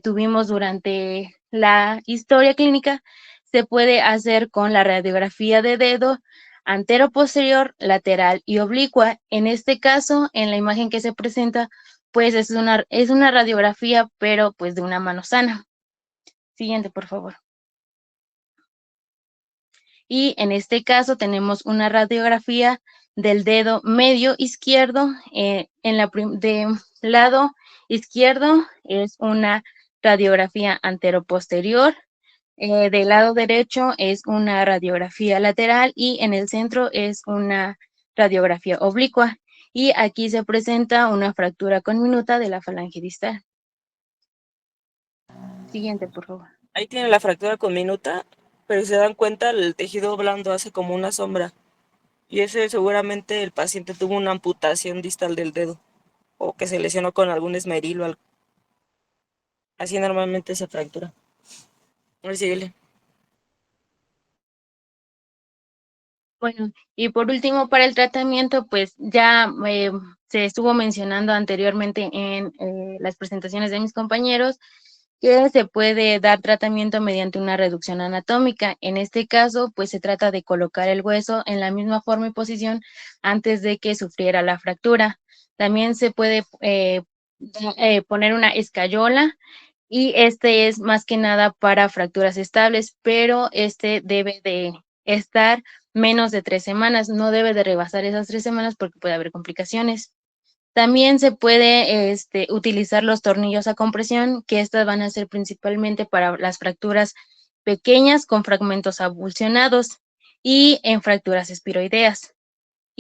tuvimos durante la historia clínica, se puede hacer con la radiografía de dedo antero-posterior, lateral y oblicua. En este caso, en la imagen que se presenta, pues es una radiografía, pero pues de una mano sana. Siguiente, por favor. Y en este caso tenemos una radiografía del dedo medio izquierdo. De lado izquierdo es una radiografía antero-posterior. Del lado derecho es una radiografía lateral y en el centro es una radiografía oblicua. Y aquí se presenta una fractura conminuta de la falange distal. Siguiente, por favor. Ahí tiene la fractura conminuta, pero si se dan cuenta, el tejido blando hace como una sombra. Y ese seguramente el paciente tuvo una amputación distal del dedo o que se lesionó con algún esmeril o algo. Así normalmente se fractura. A ver, síguele. Bueno, y por último, para el tratamiento, pues ya se estuvo mencionando anteriormente en las presentaciones de mis compañeros que se puede dar tratamiento mediante una reducción anatómica. En este caso, pues se trata de colocar el hueso en la misma forma y posición antes de que sufriera la fractura. También se puede poner una escayola y este es más que nada para fracturas estables, pero este debe de estar menos de 3 semanas, no debe de rebasar esas 3 semanas porque puede haber complicaciones. También se puede utilizar los tornillos a compresión, que estas van a ser principalmente para las fracturas pequeñas con fragmentos avulsionados y en fracturas espiroideas.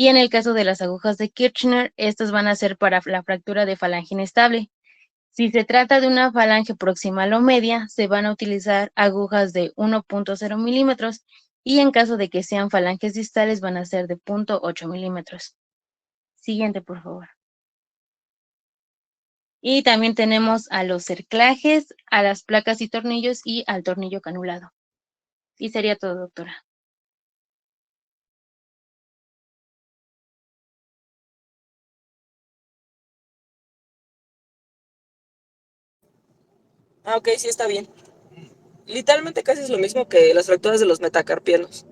Y en el caso de las agujas de Kirchner, estas van a ser para la fractura de falange inestable. Si se trata de una falange proximal o media, se van a utilizar agujas de 1.0 milímetros y en caso de que sean falanges distales van a ser de 0.8 milímetros. Siguiente, por favor. Y también tenemos a los cerclajes, a las placas y tornillos y al tornillo canulado. Y sería todo, doctora. Ok, sí está bien. Literalmente casi es lo mismo que las fracturas de los metacarpianos.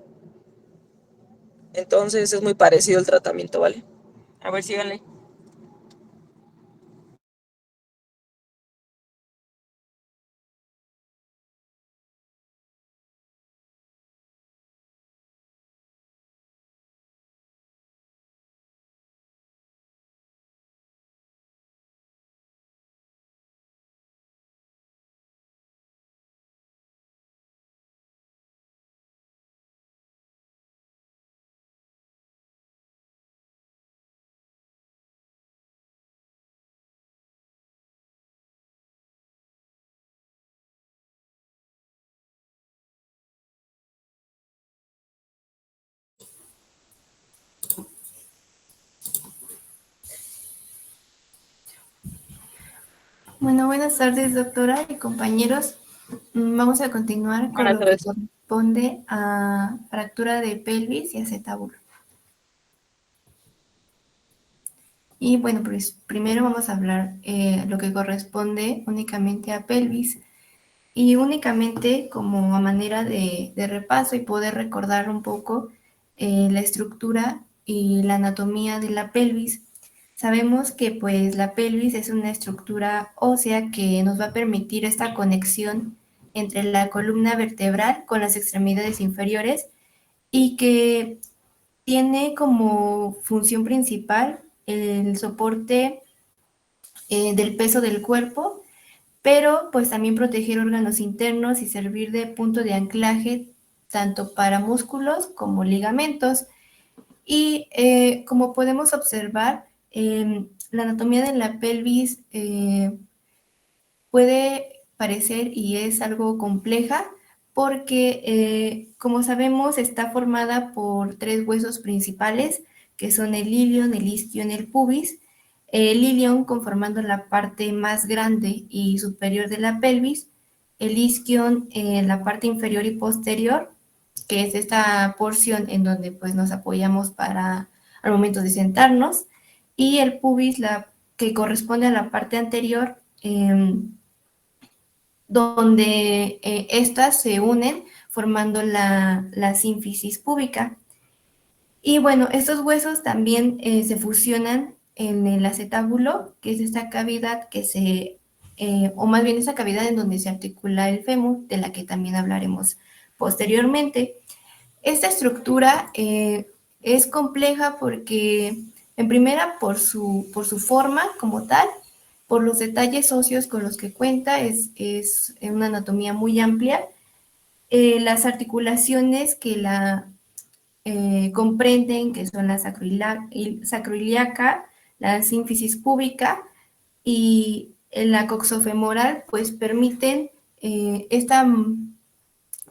Entonces es muy parecido el tratamiento, ¿vale? A ver, síganle. Bueno, buenas tardes, doctora y compañeros. Vamos a continuar con lo que corresponde a fractura de pelvis y acetábulo. Y bueno, pues primero vamos a hablar lo que corresponde únicamente a pelvis y únicamente como a manera de repaso y poder recordar un poco la estructura y la anatomía de la pelvis. Sabemos que pues la pelvis es una estructura ósea que nos va a permitir esta conexión entre la columna vertebral con las extremidades inferiores y que tiene como función principal el soporte del peso del cuerpo, pero pues también proteger órganos internos y servir de punto de anclaje tanto para músculos como ligamentos. Y como podemos observar, la anatomía de la pelvis puede parecer y es algo compleja porque, como sabemos, está formada por tres huesos principales, que son el ilion, el isquion y el pubis. El ilion conformando la parte más grande y superior de la pelvis, el isquion la parte inferior y posterior, que es esta porción en donde pues nos apoyamos para al momento de sentarnos, y el pubis, que corresponde a la parte anterior, donde estas se unen formando la sínfisis púbica. Y bueno, estos huesos también se fusionan en el acetábulo, que es esta cavidad o más bien esa cavidad en donde se articula el fémur, de la que también hablaremos posteriormente. Esta estructura es compleja porque, en primera, por su forma como tal, por los detalles óseos con los que cuenta, es una anatomía muy amplia. Las articulaciones que la comprenden, que son la sacroiliaca, la sínfisis púbica y la coxofemoral, pues permiten esta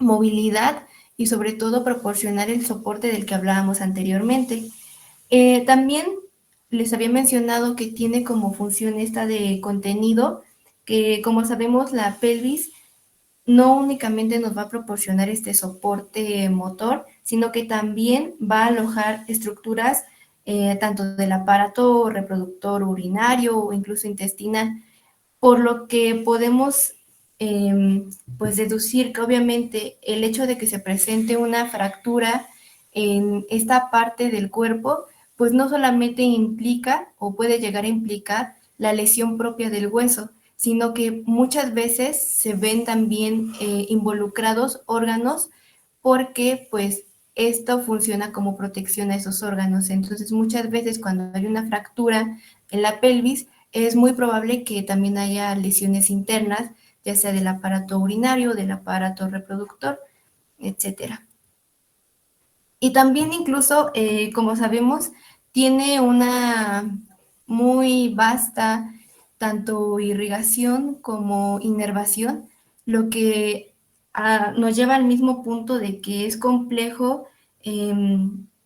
movilidad y sobre todo proporcionar el soporte del que hablábamos anteriormente. También les había mencionado que tiene como función esta de contenido, que como sabemos la pelvis no únicamente nos va a proporcionar este soporte motor, sino que también va a alojar estructuras tanto del aparato reproductor urinario o incluso intestinal, por lo que podemos pues deducir que obviamente el hecho de que se presente una fractura en esta parte del cuerpo, pues no solamente implica o puede llegar a implicar la lesión propia del hueso, sino que muchas veces se ven también involucrados órganos porque pues esto funciona como protección a esos órganos. Entonces muchas veces cuando hay una fractura en la pelvis, es muy probable que también haya lesiones internas, ya sea del aparato urinario, del aparato reproductor, etcétera. Y también incluso, como sabemos, tiene una muy vasta tanto irrigación como inervación, lo que nos lleva al mismo punto de que es complejo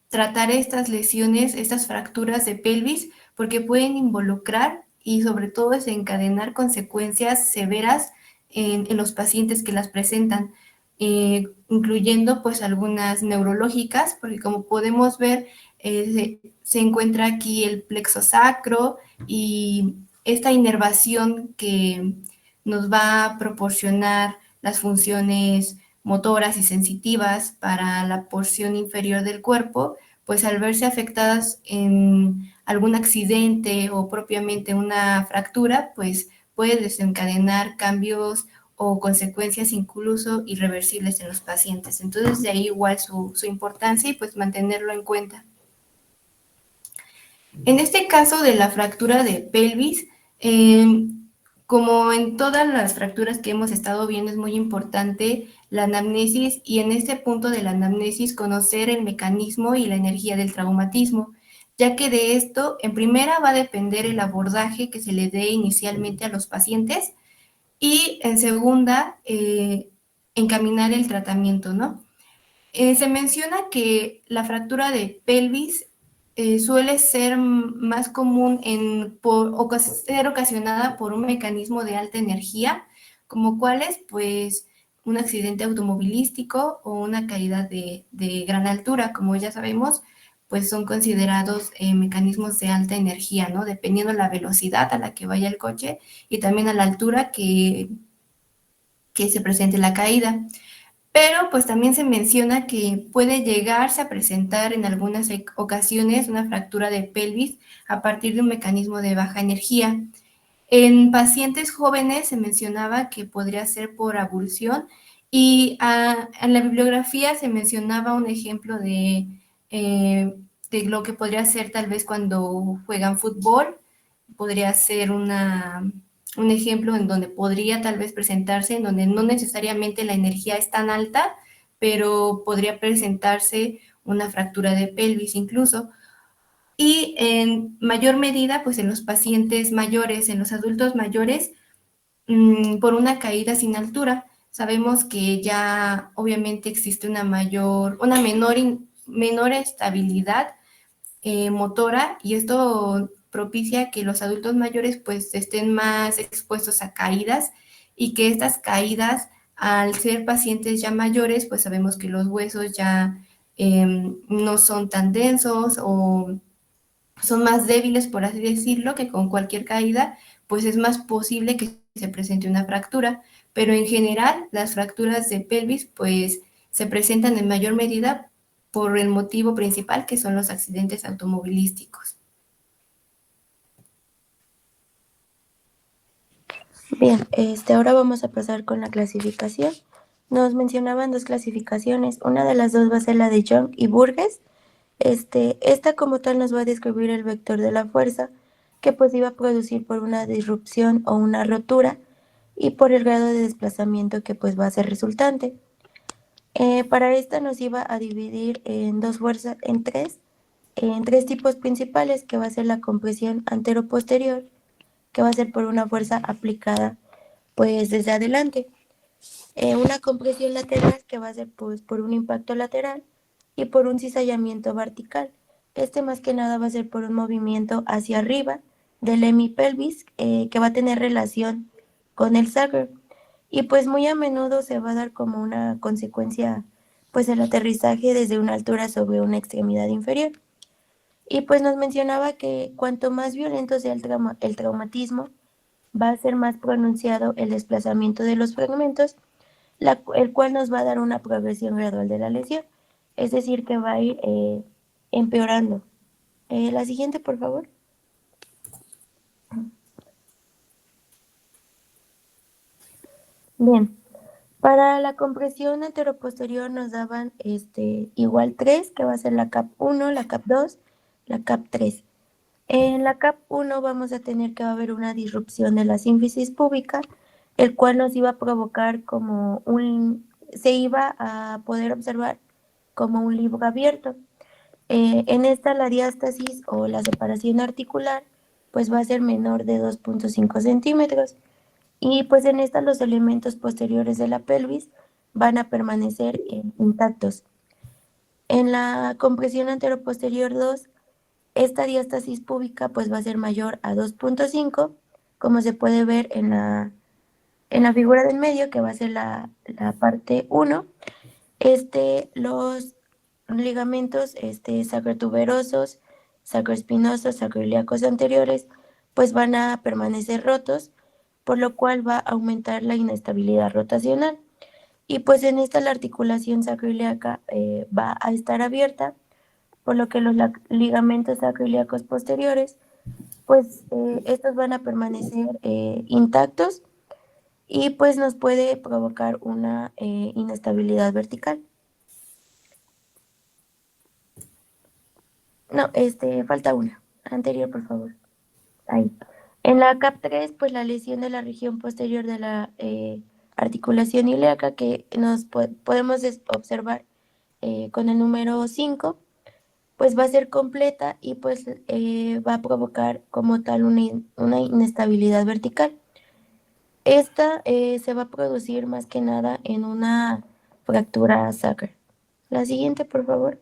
tratar estas lesiones, estas fracturas de pelvis, porque pueden involucrar y sobre todo desencadenar consecuencias severas en los pacientes que las presentan, incluyendo pues algunas neurológicas, porque como podemos ver, se encuentra aquí el plexo sacro y esta inervación que nos va a proporcionar las funciones motoras y sensitivas para la porción inferior del cuerpo, pues al verse afectadas en algún accidente o propiamente una fractura, pues puede desencadenar cambios o consecuencias incluso irreversibles en los pacientes. Entonces, de ahí igual su importancia y pues mantenerlo en cuenta. En este caso de la fractura de pelvis, como en todas las fracturas que hemos estado viendo, es muy importante la anamnesis y en este punto de la anamnesis conocer el mecanismo y la energía del traumatismo, ya que de esto, en primera, va a depender el abordaje que se le dé inicialmente a los pacientes y en segunda, encaminar el tratamiento, ¿no? Se menciona que la fractura de pelvis suele ser más común ser ocasionada por un mecanismo de alta energía, como cuáles, pues un accidente automovilístico o una caída de gran altura, como ya sabemos, pues son considerados mecanismos de alta energía, ¿no? Dependiendo la velocidad a la que vaya el coche y también a la altura que se presente la caída. Pero pues también se menciona que puede llegarse a presentar en algunas ocasiones una fractura de pelvis a partir de un mecanismo de baja energía. En pacientes jóvenes se mencionaba que podría ser por abulsión y en la bibliografía se mencionaba un ejemplo de lo que podría ser tal vez cuando juegan fútbol, podría ser un ejemplo en donde podría tal vez presentarse, en donde no necesariamente la energía es tan alta, pero podría presentarse una fractura de pelvis incluso. Y en mayor medida, pues en los pacientes mayores, en los adultos mayores, por una caída sin altura. Sabemos que ya obviamente existe una menor estabilidad motora y esto propicia que los adultos mayores pues estén más expuestos a caídas y que estas caídas al ser pacientes ya mayores pues sabemos que los huesos ya no son tan densos o son más débiles por así decirlo, que con cualquier caída pues es más posible que se presente una fractura, pero en general las fracturas de pelvis pues se presentan en mayor medida por el motivo principal que son los accidentes automovilísticos. Bien, ahora vamos a pasar con la clasificación. Nos mencionaban dos clasificaciones. Una de las dos va a ser la de Young y Burgess. Esta como tal nos va a describir el vector de la fuerza que pues iba a producir por una disrupción o una rotura y por el grado de desplazamiento que pues va a ser resultante. Para esta nos iba a dividir en dos fuerzas, en tres tipos principales, que va a ser la compresión antero-posterior, que va a ser por una fuerza aplicada pues desde adelante, una compresión lateral, que va a ser pues por un impacto lateral, y por un cizallamiento vertical. Más que nada va a ser por un movimiento hacia arriba del hemipelvis, que va a tener relación con el sacro. Y pues muy a menudo se va a dar como una consecuencia pues el aterrizaje desde una altura sobre una extremidad inferior. Y pues nos mencionaba que cuanto más violento sea el traumatismo, va a ser más pronunciado el desplazamiento de los fragmentos, el cual nos va a dar una progresión gradual de la lesión, es decir, que va a ir empeorando. La siguiente, por favor. Bien, para la compresión anteroposterior nos daban igual 3, que va a ser la CAP 1, la CAP 2, la CAP 3. En la CAP 1 vamos a tener que va a haber una disrupción de la sínfisis púbica, el cual nos iba a provocar se iba a poder observar como un libro abierto. En esta la diástasis o la separación articular pues va a ser menor de 2.5 centímetros y pues en esta los elementos posteriores de la pelvis van a permanecer intactos. En la compresión anteroposterior 2, esta diástasis púbica pues va a ser mayor a 2.5, como se puede ver en la figura del medio, que va a ser la parte 1. Los ligamentos sacrotuberosos, sacroespinosos, sacroiliacos anteriores, pues van a permanecer rotos, por lo cual va a aumentar la inestabilidad rotacional. Y pues en esta la articulación sacroiliaca va a estar abierta, por lo que los ligamentos sacroiliacos posteriores, pues estos van a permanecer intactos y pues nos puede provocar una inestabilidad vertical. No, falta una. Anterior, por favor. Ahí. En la CAP3, pues la lesión de la región posterior de la articulación ilíaca que nos podemos observar con el número 5, pues va a ser completa y pues va a provocar como tal una inestabilidad vertical. Esta se va a producir más que nada en una fractura sacra. La siguiente, por favor.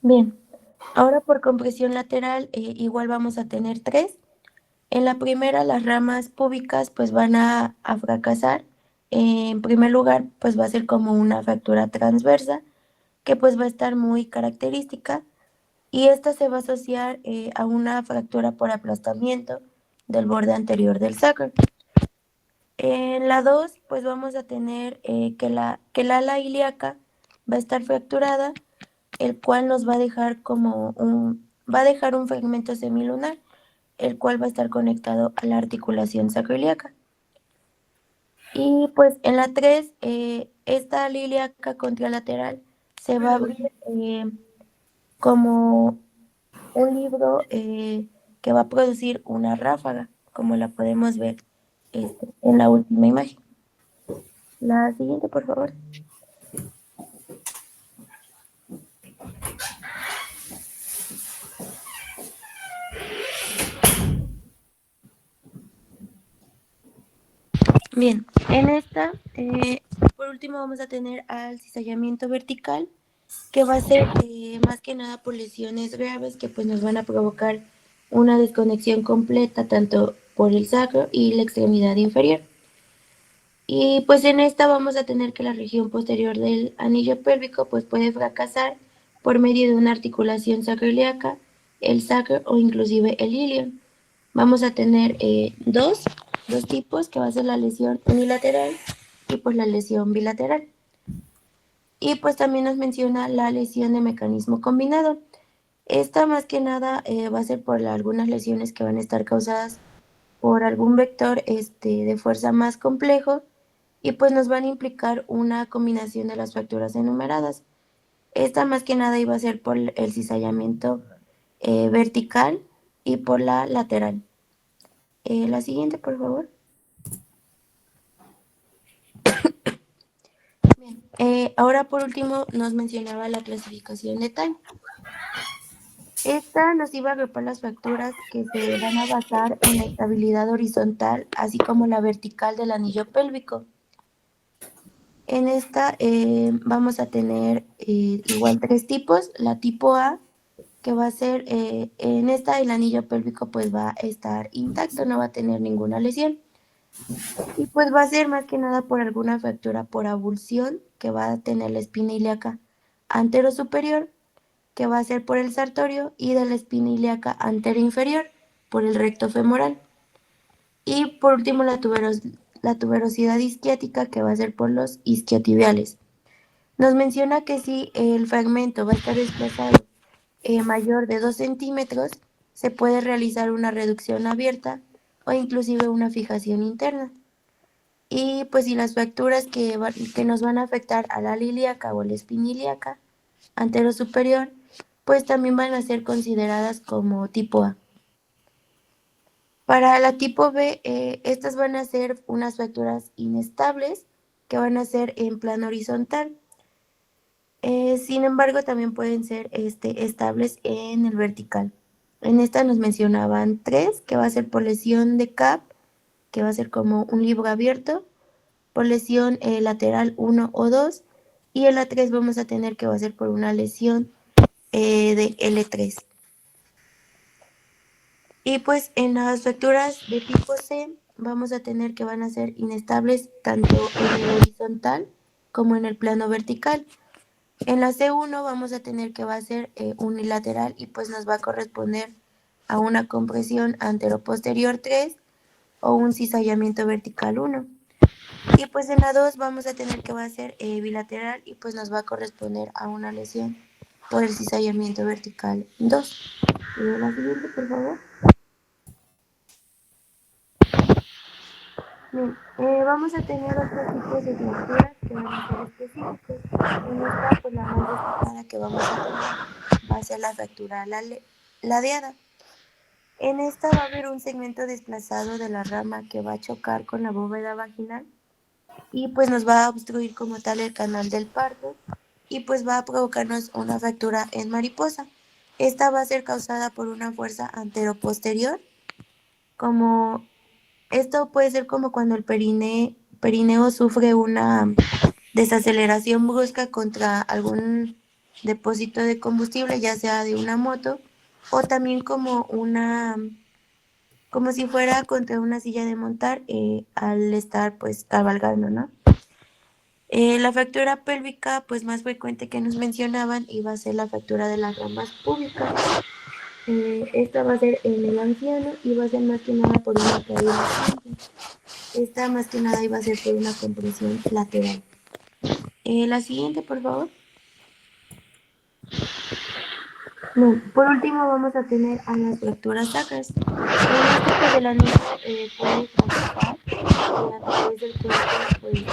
Bien, ahora por compresión lateral igual vamos a tener 3. En la primera las ramas púbicas pues van a fracasar. En primer lugar pues va a ser como una fractura transversa que pues va a estar muy característica y esta se va a asociar a una fractura por aplastamiento del borde anterior del sacro. En la 2 pues vamos a tener que el ala ilíaca va a estar fracturada, el cual nos va a dejar va a dejar un fragmento semilunar, el cual va a estar conectado a la articulación sacroiliaca. Y pues en la 3, esta ala ilíaca contralateral se va a abrir como un libro que va a producir una ráfaga, como la podemos ver en la última imagen. La siguiente, por favor. Bien, en esta, por último vamos a tener al cizallamiento vertical, que va a ser más que nada por lesiones graves que pues nos van a provocar una desconexión completa tanto por el sacro y la extremidad inferior. Y pues en esta vamos a tener que la región posterior del anillo pélvico pues puede fracasar por medio de una articulación sacroiliaca, el sacro o inclusive el ilion. Vamos a tener dos tipos, que va a ser la lesión unilateral y pues la lesión bilateral. Y pues también nos menciona la lesión de mecanismo combinado. Esta más que nada va a ser por algunas lesiones que van a estar causadas por algún vector de fuerza más complejo y pues nos van a implicar una combinación de las fracturas enumeradas. Esta más que nada iba a ser por el cizallamiento vertical y por la lateral. La siguiente, por favor. Bien, ahora por último nos mencionaba la clasificación de Time. Esta nos iba a agrupar las fracturas que se van a basar en la estabilidad horizontal, así como la vertical del anillo pélvico. En esta vamos a tener igual 3 tipos. La tipo A, que va a ser, en esta el anillo pélvico pues va a estar intacto, no va a tener ninguna lesión. Y pues va a ser más que nada por alguna fractura por avulsión, que va a tener la espina ilíaca antero superior, que va a ser por el sartorio, y de la espina ilíaca antero inferior, por el recto femoral. Y por último la tuberosidad isquiática, que va a ser por los isquiotibiales. Nos menciona que si el fragmento va a estar desplazado mayor de 2 centímetros, se puede realizar una reducción abierta o inclusive una fijación interna. Y pues si las fracturas que nos van a afectar a la ala ilíaca o la espina ilíaca antero superior, pues también van a ser consideradas como tipo A. Para la tipo B, estas van a ser unas fracturas inestables que van a ser en plano horizontal. Sin embargo, también pueden ser estables en el vertical. En esta nos mencionaban 3, que va a ser por lesión de CAP, que va a ser como un libro abierto, por lesión lateral 1 o 2, y en la 3 vamos a tener que va a ser por una lesión de L3. Y pues en las fracturas de tipo C vamos a tener que van a ser inestables tanto en el horizontal como en el plano vertical. En la C1 vamos a tener que va a ser unilateral y pues nos va a corresponder a una compresión anteroposterior 3 o un cizallamiento vertical 1. Y pues en la 2 vamos a tener que va a ser bilateral y pues nos va a corresponder a una lesión por el cizallamiento vertical 2. La siguiente, por favor. Bien, vamos a tener otros tipos de fracturas que van a ser específicos. En esta, pues la más destacada que vamos a tener va a ser la fractura ladeada. En esta va a haber un segmento desplazado de la rama que va a chocar con la bóveda vaginal y pues nos va a obstruir como tal el canal del parto y pues va a provocarnos una fractura en mariposa. Esta va a ser causada por una fuerza anteroposterior, como esto puede ser como cuando el perineo sufre una desaceleración brusca contra algún depósito de combustible, ya sea de una moto o también como si fuera contra una silla de montar al estar pues cabalgando, ¿no? La fractura pélvica pues más frecuente que nos mencionaban iba a ser la fractura de las ramas públicas. Esta va a ser en el anciano y va a ser más que nada por una caída. Esta más que nada iba a ser por una compresión lateral. La siguiente, por favor. No, por último vamos a tener a las fracturas sacras. En este pues el anillo puede fracturar a través del cuerpo. Pues,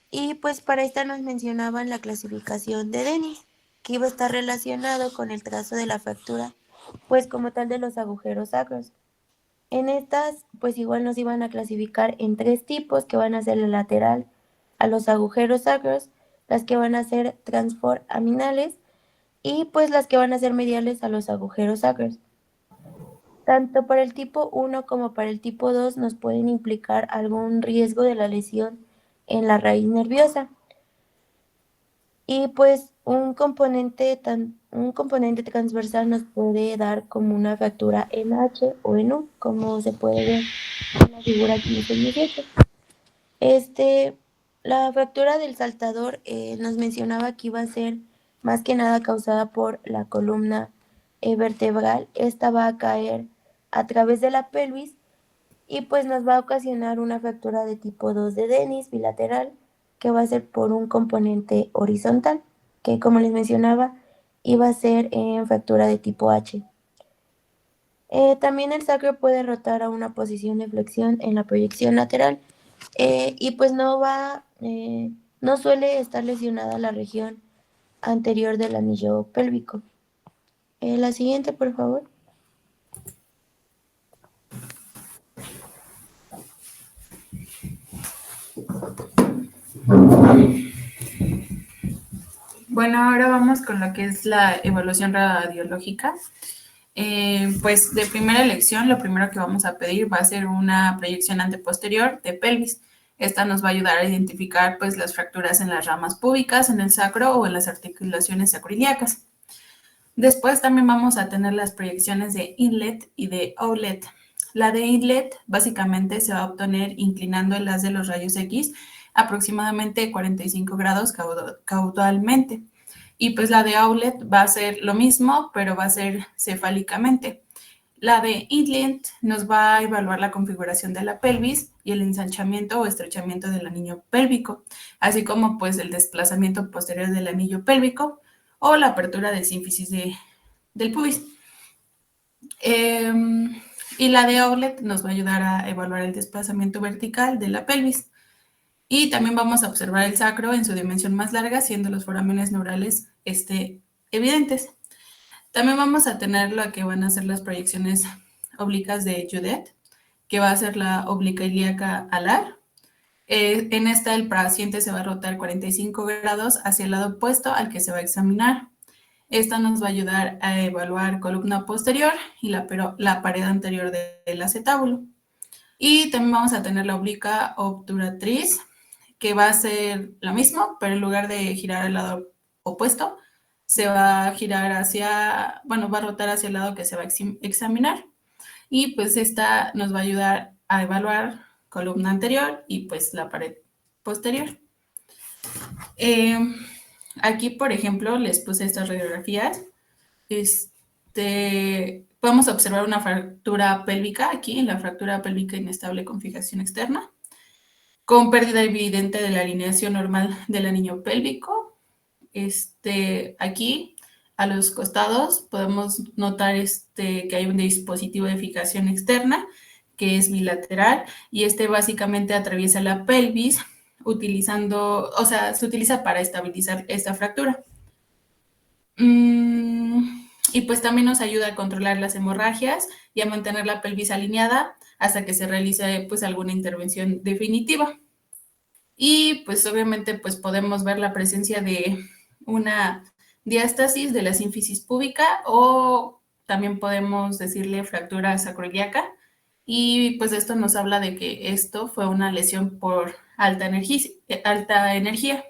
y pues para esta nos mencionaban la clasificación de Dennis, que iba a estar relacionado con el trazo de la fractura, pues como tal de los agujeros sacros. En estas, pues igual nos iban a clasificar en 3 tipos que van a ser la lateral a los agujeros sacros, las que van a ser transforaminales y pues las que van a ser mediales a los agujeros sacros. Tanto para el tipo 1 como para el tipo 2 nos pueden implicar algún riesgo de la lesión en la raíz nerviosa. Y pues un componente transversal nos puede dar como una fractura en H o en U, como se puede ver en la figura 15 y 18. La fractura del saltador nos mencionaba que iba a ser más que nada causada por la columna vertebral. Esta va a caer a través de la pelvis y pues nos va a ocasionar una fractura de tipo 2 de Dennis bilateral que va a ser por un componente horizontal, que como les mencionaba iba a ser en fractura de tipo H. También el sacro puede rotar a una posición de flexión en la proyección lateral y pues no suele estar lesionada la región anterior del anillo pélvico. La siguiente, por favor. Bueno, ahora vamos con lo que es la evaluación radiológica. Pues de primera elección, lo primero que vamos a pedir va a ser una proyección anteposterior de pelvis. Esta nos va a ayudar a identificar pues las fracturas en las ramas púbicas, en el sacro o en las articulaciones sacroiliacas. Después también vamos a tener las proyecciones de inlet y de outlet. La de inlet básicamente se va a obtener inclinando el haz de los rayos X aproximadamente 45 grados caudalmente. Y pues la de outlet va a ser lo mismo, pero va a ser cefálicamente. La de inlet nos va a evaluar la configuración de la pelvis y el ensanchamiento o estrechamiento del anillo pélvico, así como pues el desplazamiento posterior del anillo pélvico o la apertura del sínfisis del pubis. Y la de outlet nos va a ayudar a evaluar el desplazamiento vertical de la pelvis. Y también vamos a observar el sacro en su dimensión más larga, siendo los forámenes neurales evidentes. También vamos a tener lo que van a ser las proyecciones oblicuas de Judet, que va a ser la obliqua ilíaca alar. En esta el paciente se va a rotar 45 grados hacia el lado opuesto al que se va a examinar. Esta nos va a ayudar a evaluar columna posterior y la pared anterior del acetábulo. Y también vamos a tener la oblicua obturatriz, que va a ser lo mismo, pero en lugar de girar al lado opuesto, se va a girar va a rotar hacia el lado que se va a examinar. Y pues esta nos va a ayudar a evaluar columna anterior y pues la pared posterior. Aquí, por ejemplo, les puse estas radiografías. Podemos observar una fractura pélvica aquí, en la fractura pélvica inestable con fijación externa, con pérdida evidente de la alineación normal del anillo pélvico. Aquí, a los costados, podemos notar que hay un dispositivo de fijación externa que es bilateral y básicamente atraviesa la pelvis se utiliza para estabilizar esta fractura. Y pues también nos ayuda a controlar las hemorragias y a mantener la pelvis alineada hasta que se realice pues alguna intervención definitiva. Y pues obviamente pues podemos ver la presencia de una diástasis de la sínfisis púbica o también podemos decirle fractura sacroiliaca. Y pues esto nos habla de que esto fue una lesión por alta energía.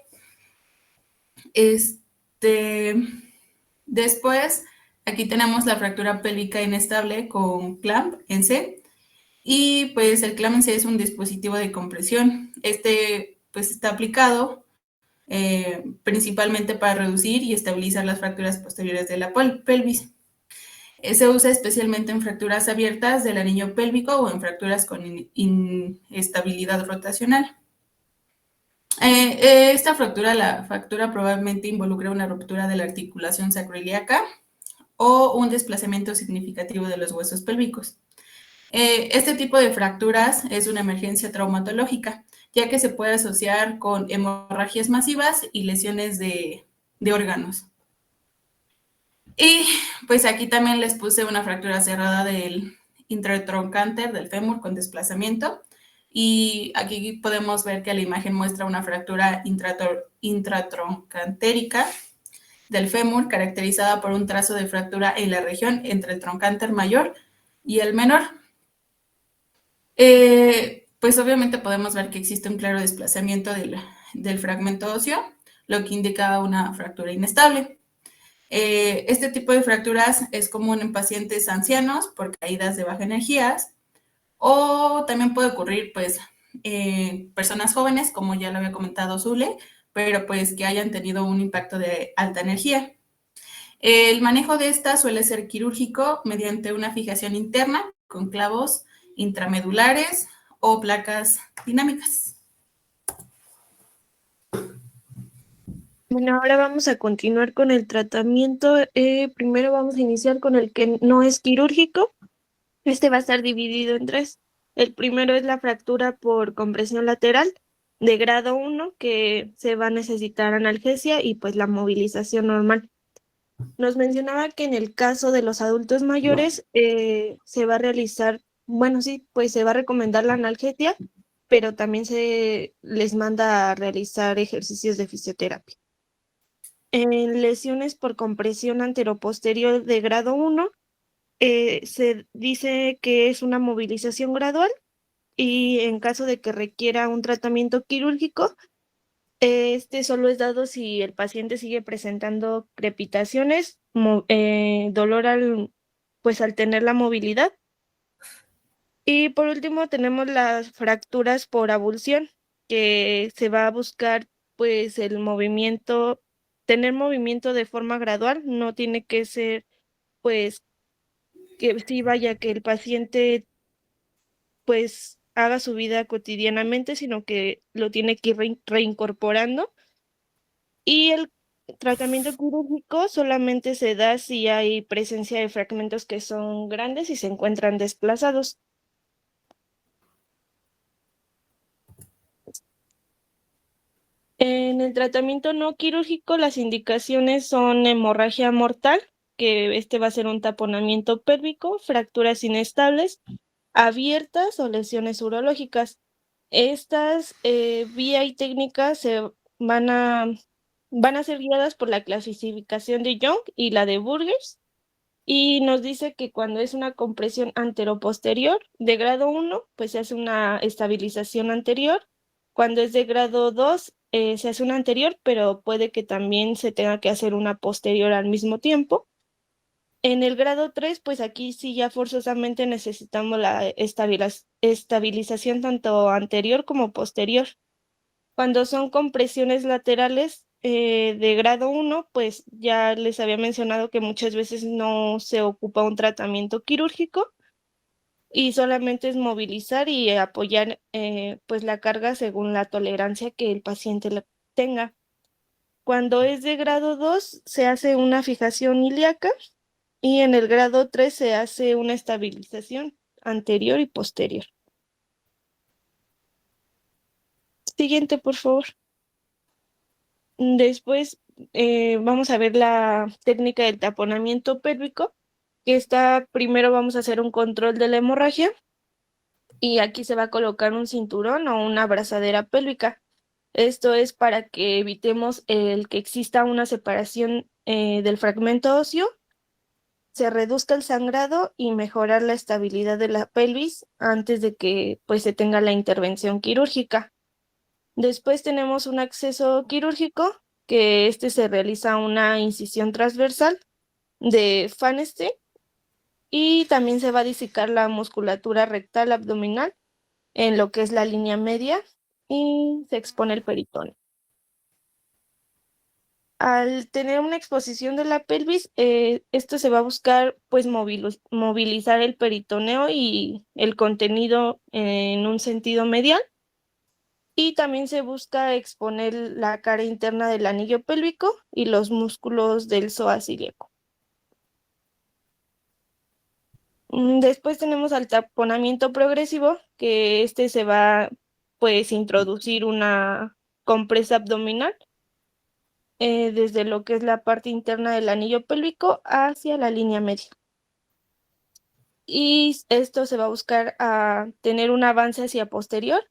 Después, aquí tenemos la fractura pélvica inestable con clamp en C. Y pues el clamp en C es un dispositivo de compresión. Pues está aplicado principalmente para reducir y estabilizar las fracturas posteriores de la pelvis. Se usa especialmente en fracturas abiertas del anillo pélvico o en fracturas con inestabilidad rotacional. La fractura probablemente involucra una ruptura de la articulación sacroiliaca o un desplazamiento significativo de los huesos pélvicos. Este tipo de fracturas es una emergencia traumatológica, ya que se puede asociar con hemorragias masivas y lesiones de órganos. Y pues aquí también les puse una fractura cerrada del intratrocánter del fémur con desplazamiento. Y aquí podemos ver que la imagen muestra una fractura intratroncantérica del fémur caracterizada por un trazo de fractura en la región entre el troncánter mayor y el menor. Pues obviamente podemos ver que existe un claro desplazamiento del fragmento óseo, lo que indica una fractura inestable. Este tipo de fracturas es común en pacientes ancianos por caídas de baja energía o también puede ocurrir pues personas jóvenes, como ya lo había comentado Zule, pero pues que hayan tenido un impacto de alta energía. El manejo de esta suele ser quirúrgico mediante una fijación interna con clavos intramedulares o placas dinámicas. Bueno, ahora vamos a continuar con el tratamiento. Primero vamos a iniciar con el que no es quirúrgico. Este va a estar dividido en tres. El primero es la fractura por compresión lateral de grado 1, que se va a necesitar analgesia y pues la movilización normal. Nos mencionaba que en el caso de los adultos mayores se va a realizar, bueno, sí, pues se va a recomendar la analgesia, pero también se les manda a realizar ejercicios de fisioterapia. En lesiones por compresión anteroposterior de grado 1, se dice que es una movilización gradual y en caso de que requiera un tratamiento quirúrgico, este solo es dado si el paciente sigue presentando crepitaciones, dolor al tener la movilidad. Y por último tenemos las fracturas por abulsión, que se va a buscar pues el movimiento, tener movimiento de forma gradual, no tiene que ser pues que sí vaya que el paciente pues haga su vida cotidianamente, sino que lo tiene que ir reincorporando. Y el tratamiento quirúrgico solamente se da si hay presencia de fragmentos que son grandes y se encuentran desplazados. En el tratamiento no quirúrgico, las indicaciones son hemorragia mortal, que este va a ser un taponamiento pélvico, fracturas inestables, abiertas o lesiones urológicas. Estas vía y técnicas van a, van a ser guiadas por la clasificación de Young y la de Burgers, y nos dice que cuando es una compresión anteroposterior de grado 1, pues se hace una estabilización anterior. Cuando es de grado 2, se hace una anterior, pero puede que también se tenga que hacer una posterior al mismo tiempo. En el grado 3, pues aquí sí ya forzosamente necesitamos la estabilización tanto anterior como posterior. Cuando son compresiones laterales de grado 1, pues ya les había mencionado que muchas veces no se ocupa un tratamiento quirúrgico y solamente es movilizar y apoyar pues la carga según la tolerancia que el paciente tenga. Cuando es de grado 2 se hace una fijación ilíaca y en el grado 3 se hace una estabilización anterior y posterior. Siguiente, por favor. Después vamos a ver la técnica del taponamiento pélvico, que está primero vamos a hacer un control de la hemorragia y aquí se va a colocar un cinturón o una abrazadera pélvica. Esto es para que evitemos el que exista una separación del fragmento óseo, se reduzca el sangrado y mejorar la estabilidad de la pelvis antes de que pues se tenga la intervención quirúrgica. Después tenemos un acceso quirúrgico, que se realiza una incisión transversal de Faneste y también se va a disicar la musculatura rectal abdominal en lo que es la línea media y se expone el peritoneo. Al tener una exposición de la pelvis, esto se va a buscar pues movilizar el peritoneo y el contenido en un sentido medial. Y también se busca exponer la cara interna del anillo pélvico y los músculos del psoas ilíaco. Después tenemos al taponamiento progresivo, que se va pues introducir una compresa abdominal desde lo que es la parte interna del anillo pélvico hacia la línea media. Y esto se va a buscar a tener un avance hacia posterior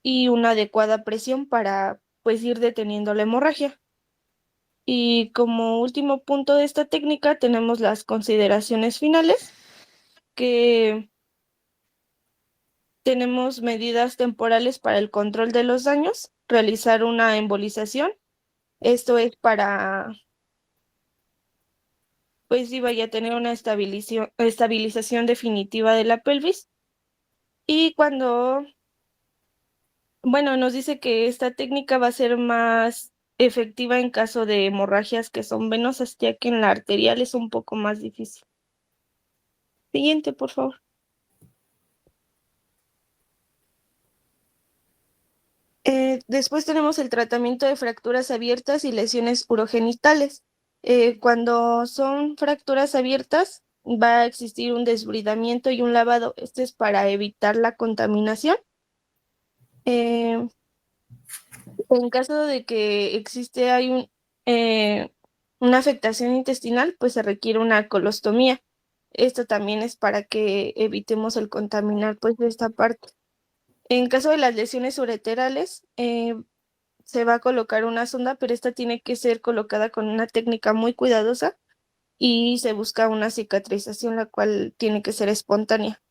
y una adecuada presión para pues ir deteniendo la hemorragia. Y como último punto de esta técnica tenemos las consideraciones finales, que tenemos medidas temporales para el control de los daños, realizar una embolización. Esto es para, pues sí, vaya a tener una estabilización definitiva de la pelvis. Y cuando, bueno, nos dice que esta técnica va a ser más efectiva en caso de hemorragias que son venosas, ya que en la arterial es un poco más difícil. Siguiente, por favor. Después tenemos el tratamiento de fracturas abiertas y lesiones urogenitales. Cuando son fracturas abiertas, va a existir un desbridamiento y un lavado. Este es para evitar la contaminación. En caso de que una afectación intestinal, pues se requiere una colostomía. Esto también es para que evitemos el contaminar pues esta parte. En caso de las lesiones ureterales, se va a colocar una sonda, pero esta tiene que ser colocada con una técnica muy cuidadosa y se busca una cicatrización, la cual tiene que ser espontánea.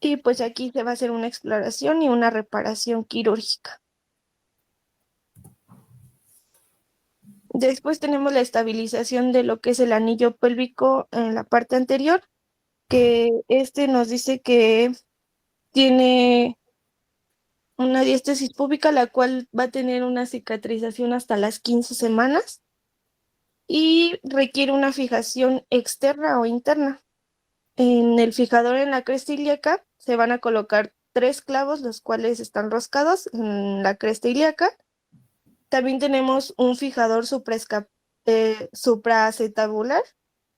Y pues aquí se va a hacer una exploración y una reparación quirúrgica. Después tenemos la estabilización de lo que es el anillo pélvico en la parte anterior, que nos dice que tiene una diástasis púbica, la cual va a tener una cicatrización hasta las 15 semanas y requiere una fijación externa o interna. En el fijador en la cresta ilíaca se van a colocar 3 clavos, los cuales están roscados en la cresta ilíaca. También tenemos un fijador supraacetabular,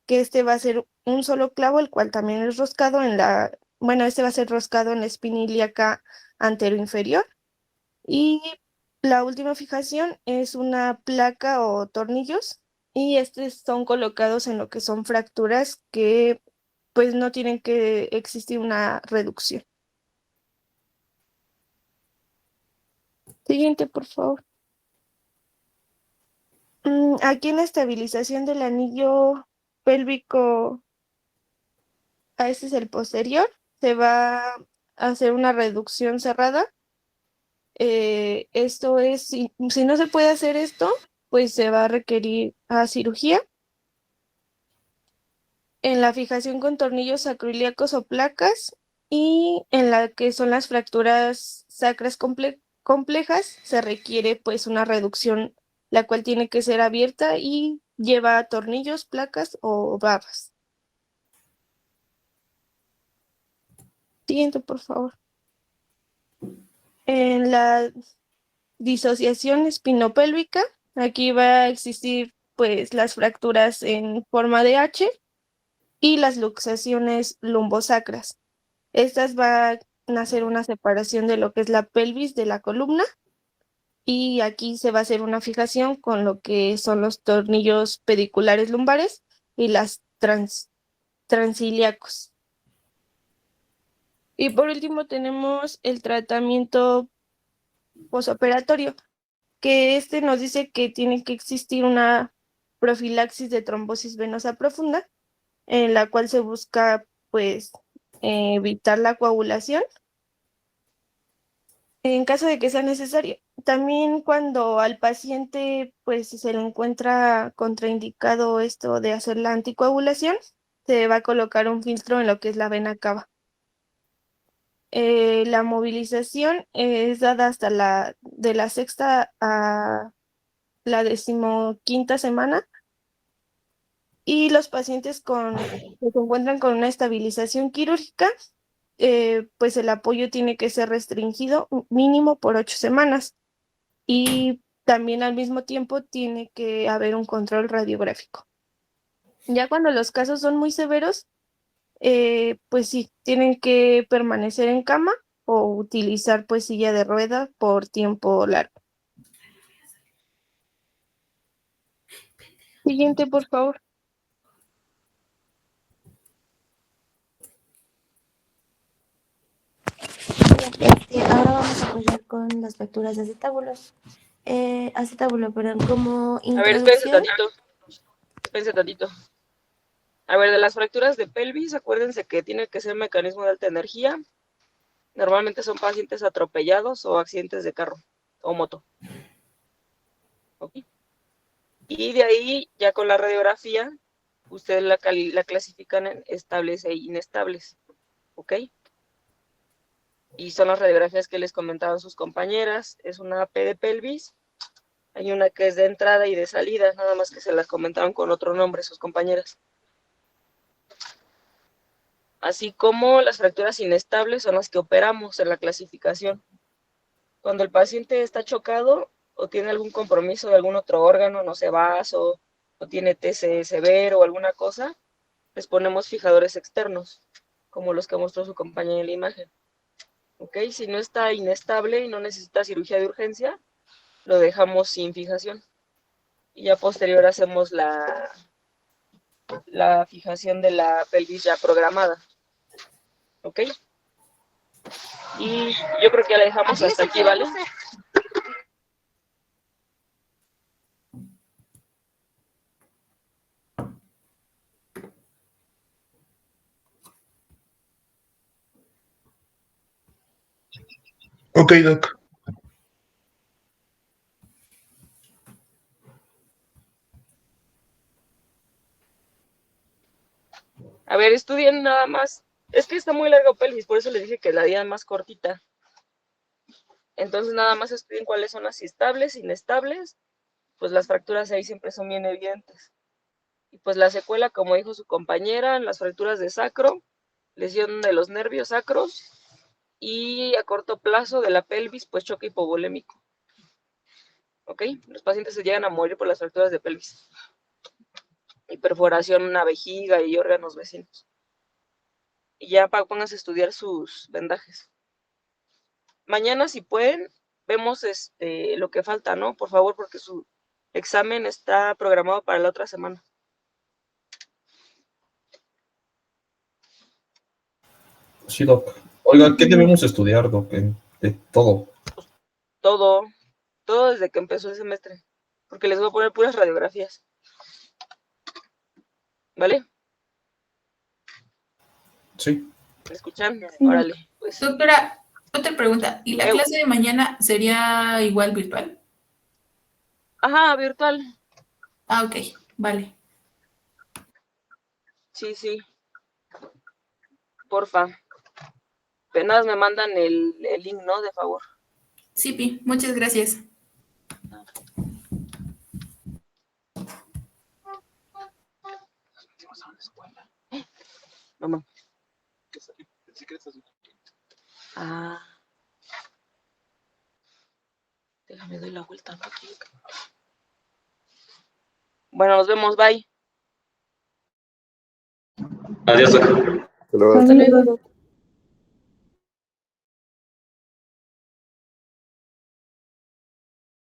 que va a ser un solo clavo, el cual también es roscado va a ser roscado en la espina ilíaca anteroinferior. Y la última fijación es una placa o tornillos y estos son colocados en lo que son fracturas que pues no tienen que existir una reducción. Siguiente, por favor. Aquí en la estabilización del anillo pélvico, este es el posterior, se va a hacer una reducción cerrada. Esto es, si no se puede hacer esto, pues se va a requerir cirugía. En la fijación con tornillos sacroiliacos o placas y en la que son las fracturas sacras complejas, se requiere pues una reducción, la cual tiene que ser abierta y lleva tornillos, placas o babas. Siguiente, por favor. En la disociación espinopélvica, aquí va a existir pues las fracturas en forma de H y las luxaciones lumbosacras. Estas van a hacer una separación de lo que es la pelvis de la columna y aquí se va a hacer una fijación con lo que son los tornillos pediculares lumbares y las transiliacos. Y por último tenemos el tratamiento posoperatorio, que nos dice que tiene que existir una profilaxis de trombosis venosa profunda, en la cual se busca pues evitar la coagulación en caso de que sea necesario. También cuando al paciente pues se le encuentra contraindicado esto de hacer la anticoagulación, se va a colocar un filtro en lo que es la vena cava. La movilización es dada hasta de la 6ª a la 15ª semana y los pacientes que se encuentran con una estabilización quirúrgica, pues el apoyo tiene que ser restringido mínimo por 8 semanas y también al mismo tiempo tiene que haber un control radiográfico. Ya cuando los casos son muy severos, pues sí, tienen que permanecer en cama o utilizar pues silla de ruedas por tiempo largo. Siguiente, por favor. Ahora vamos a apoyar con las fracturas de acetábulo, perdón, como A ver, espérense introducción. tantito. A ver, de las fracturas de pelvis, acuérdense que tiene que ser mecanismo de alta energía. Normalmente son pacientes atropellados o accidentes de carro o moto. ¿Ok? Y de ahí, ya con la radiografía, ustedes la clasifican en estables e inestables. ¿Ok? Y son las radiografías que les comentaban sus compañeras. Es una P de pelvis. Hay una que es de entrada y de salida, nada más que se las comentaron con otro nombre sus compañeras. Así como las fracturas inestables son las que operamos en la clasificación. Cuando el paciente está chocado o tiene algún compromiso de algún otro órgano, no sé, vaso, o tiene TCE severo o alguna cosa, les ponemos fijadores externos, como los que mostró su compañera en la imagen. ¿Ok? Si no está inestable y no necesita cirugía de urgencia, lo dejamos sin fijación. Y ya posterior hacemos la fijación de la pelvis ya programada. ¿Ok? Y yo creo que ya la dejamos hasta aquí, ¿vale? Ok, Doc. A ver, estudien nada más. Es que está muy largo pelvis, por eso les dije que la dieran más cortita. Entonces nada más estudien cuáles son las estables, inestables. Pues las fracturas ahí siempre son bien evidentes. Y pues la secuela, como dijo su compañera, las fracturas de sacro, lesión de los nervios sacros y a corto plazo de la pelvis, pues choque hipovolémico. ¿Ok? Los pacientes se llegan a morir por las fracturas de pelvis. Y perforación en la vejiga y órganos vecinos. Y ya pónganse a estudiar sus vendajes. Mañana, si pueden, vemos lo que falta, ¿no? Por favor, porque examen está programado para la otra semana. Sí, Doc. Oiga, ¿qué debemos estudiar, Doc? De todo. Todo desde que empezó el semestre, porque les voy a poner puras radiografías. ¿Vale? Sí. ¿Me escuchan? Órale, pues. Doctora, otra pregunta. ¿Y la clase de mañana sería igual virtual? Ajá, virtual. Ah, ok, vale. Sí. Porfa. Apenas me mandan el link, ¿no? De favor. Sí, Pi, muchas gracias. Mamá. Ah. Déjame doy la vuelta. Bueno, nos vemos, bye. Adiós, Doc. Hasta luego.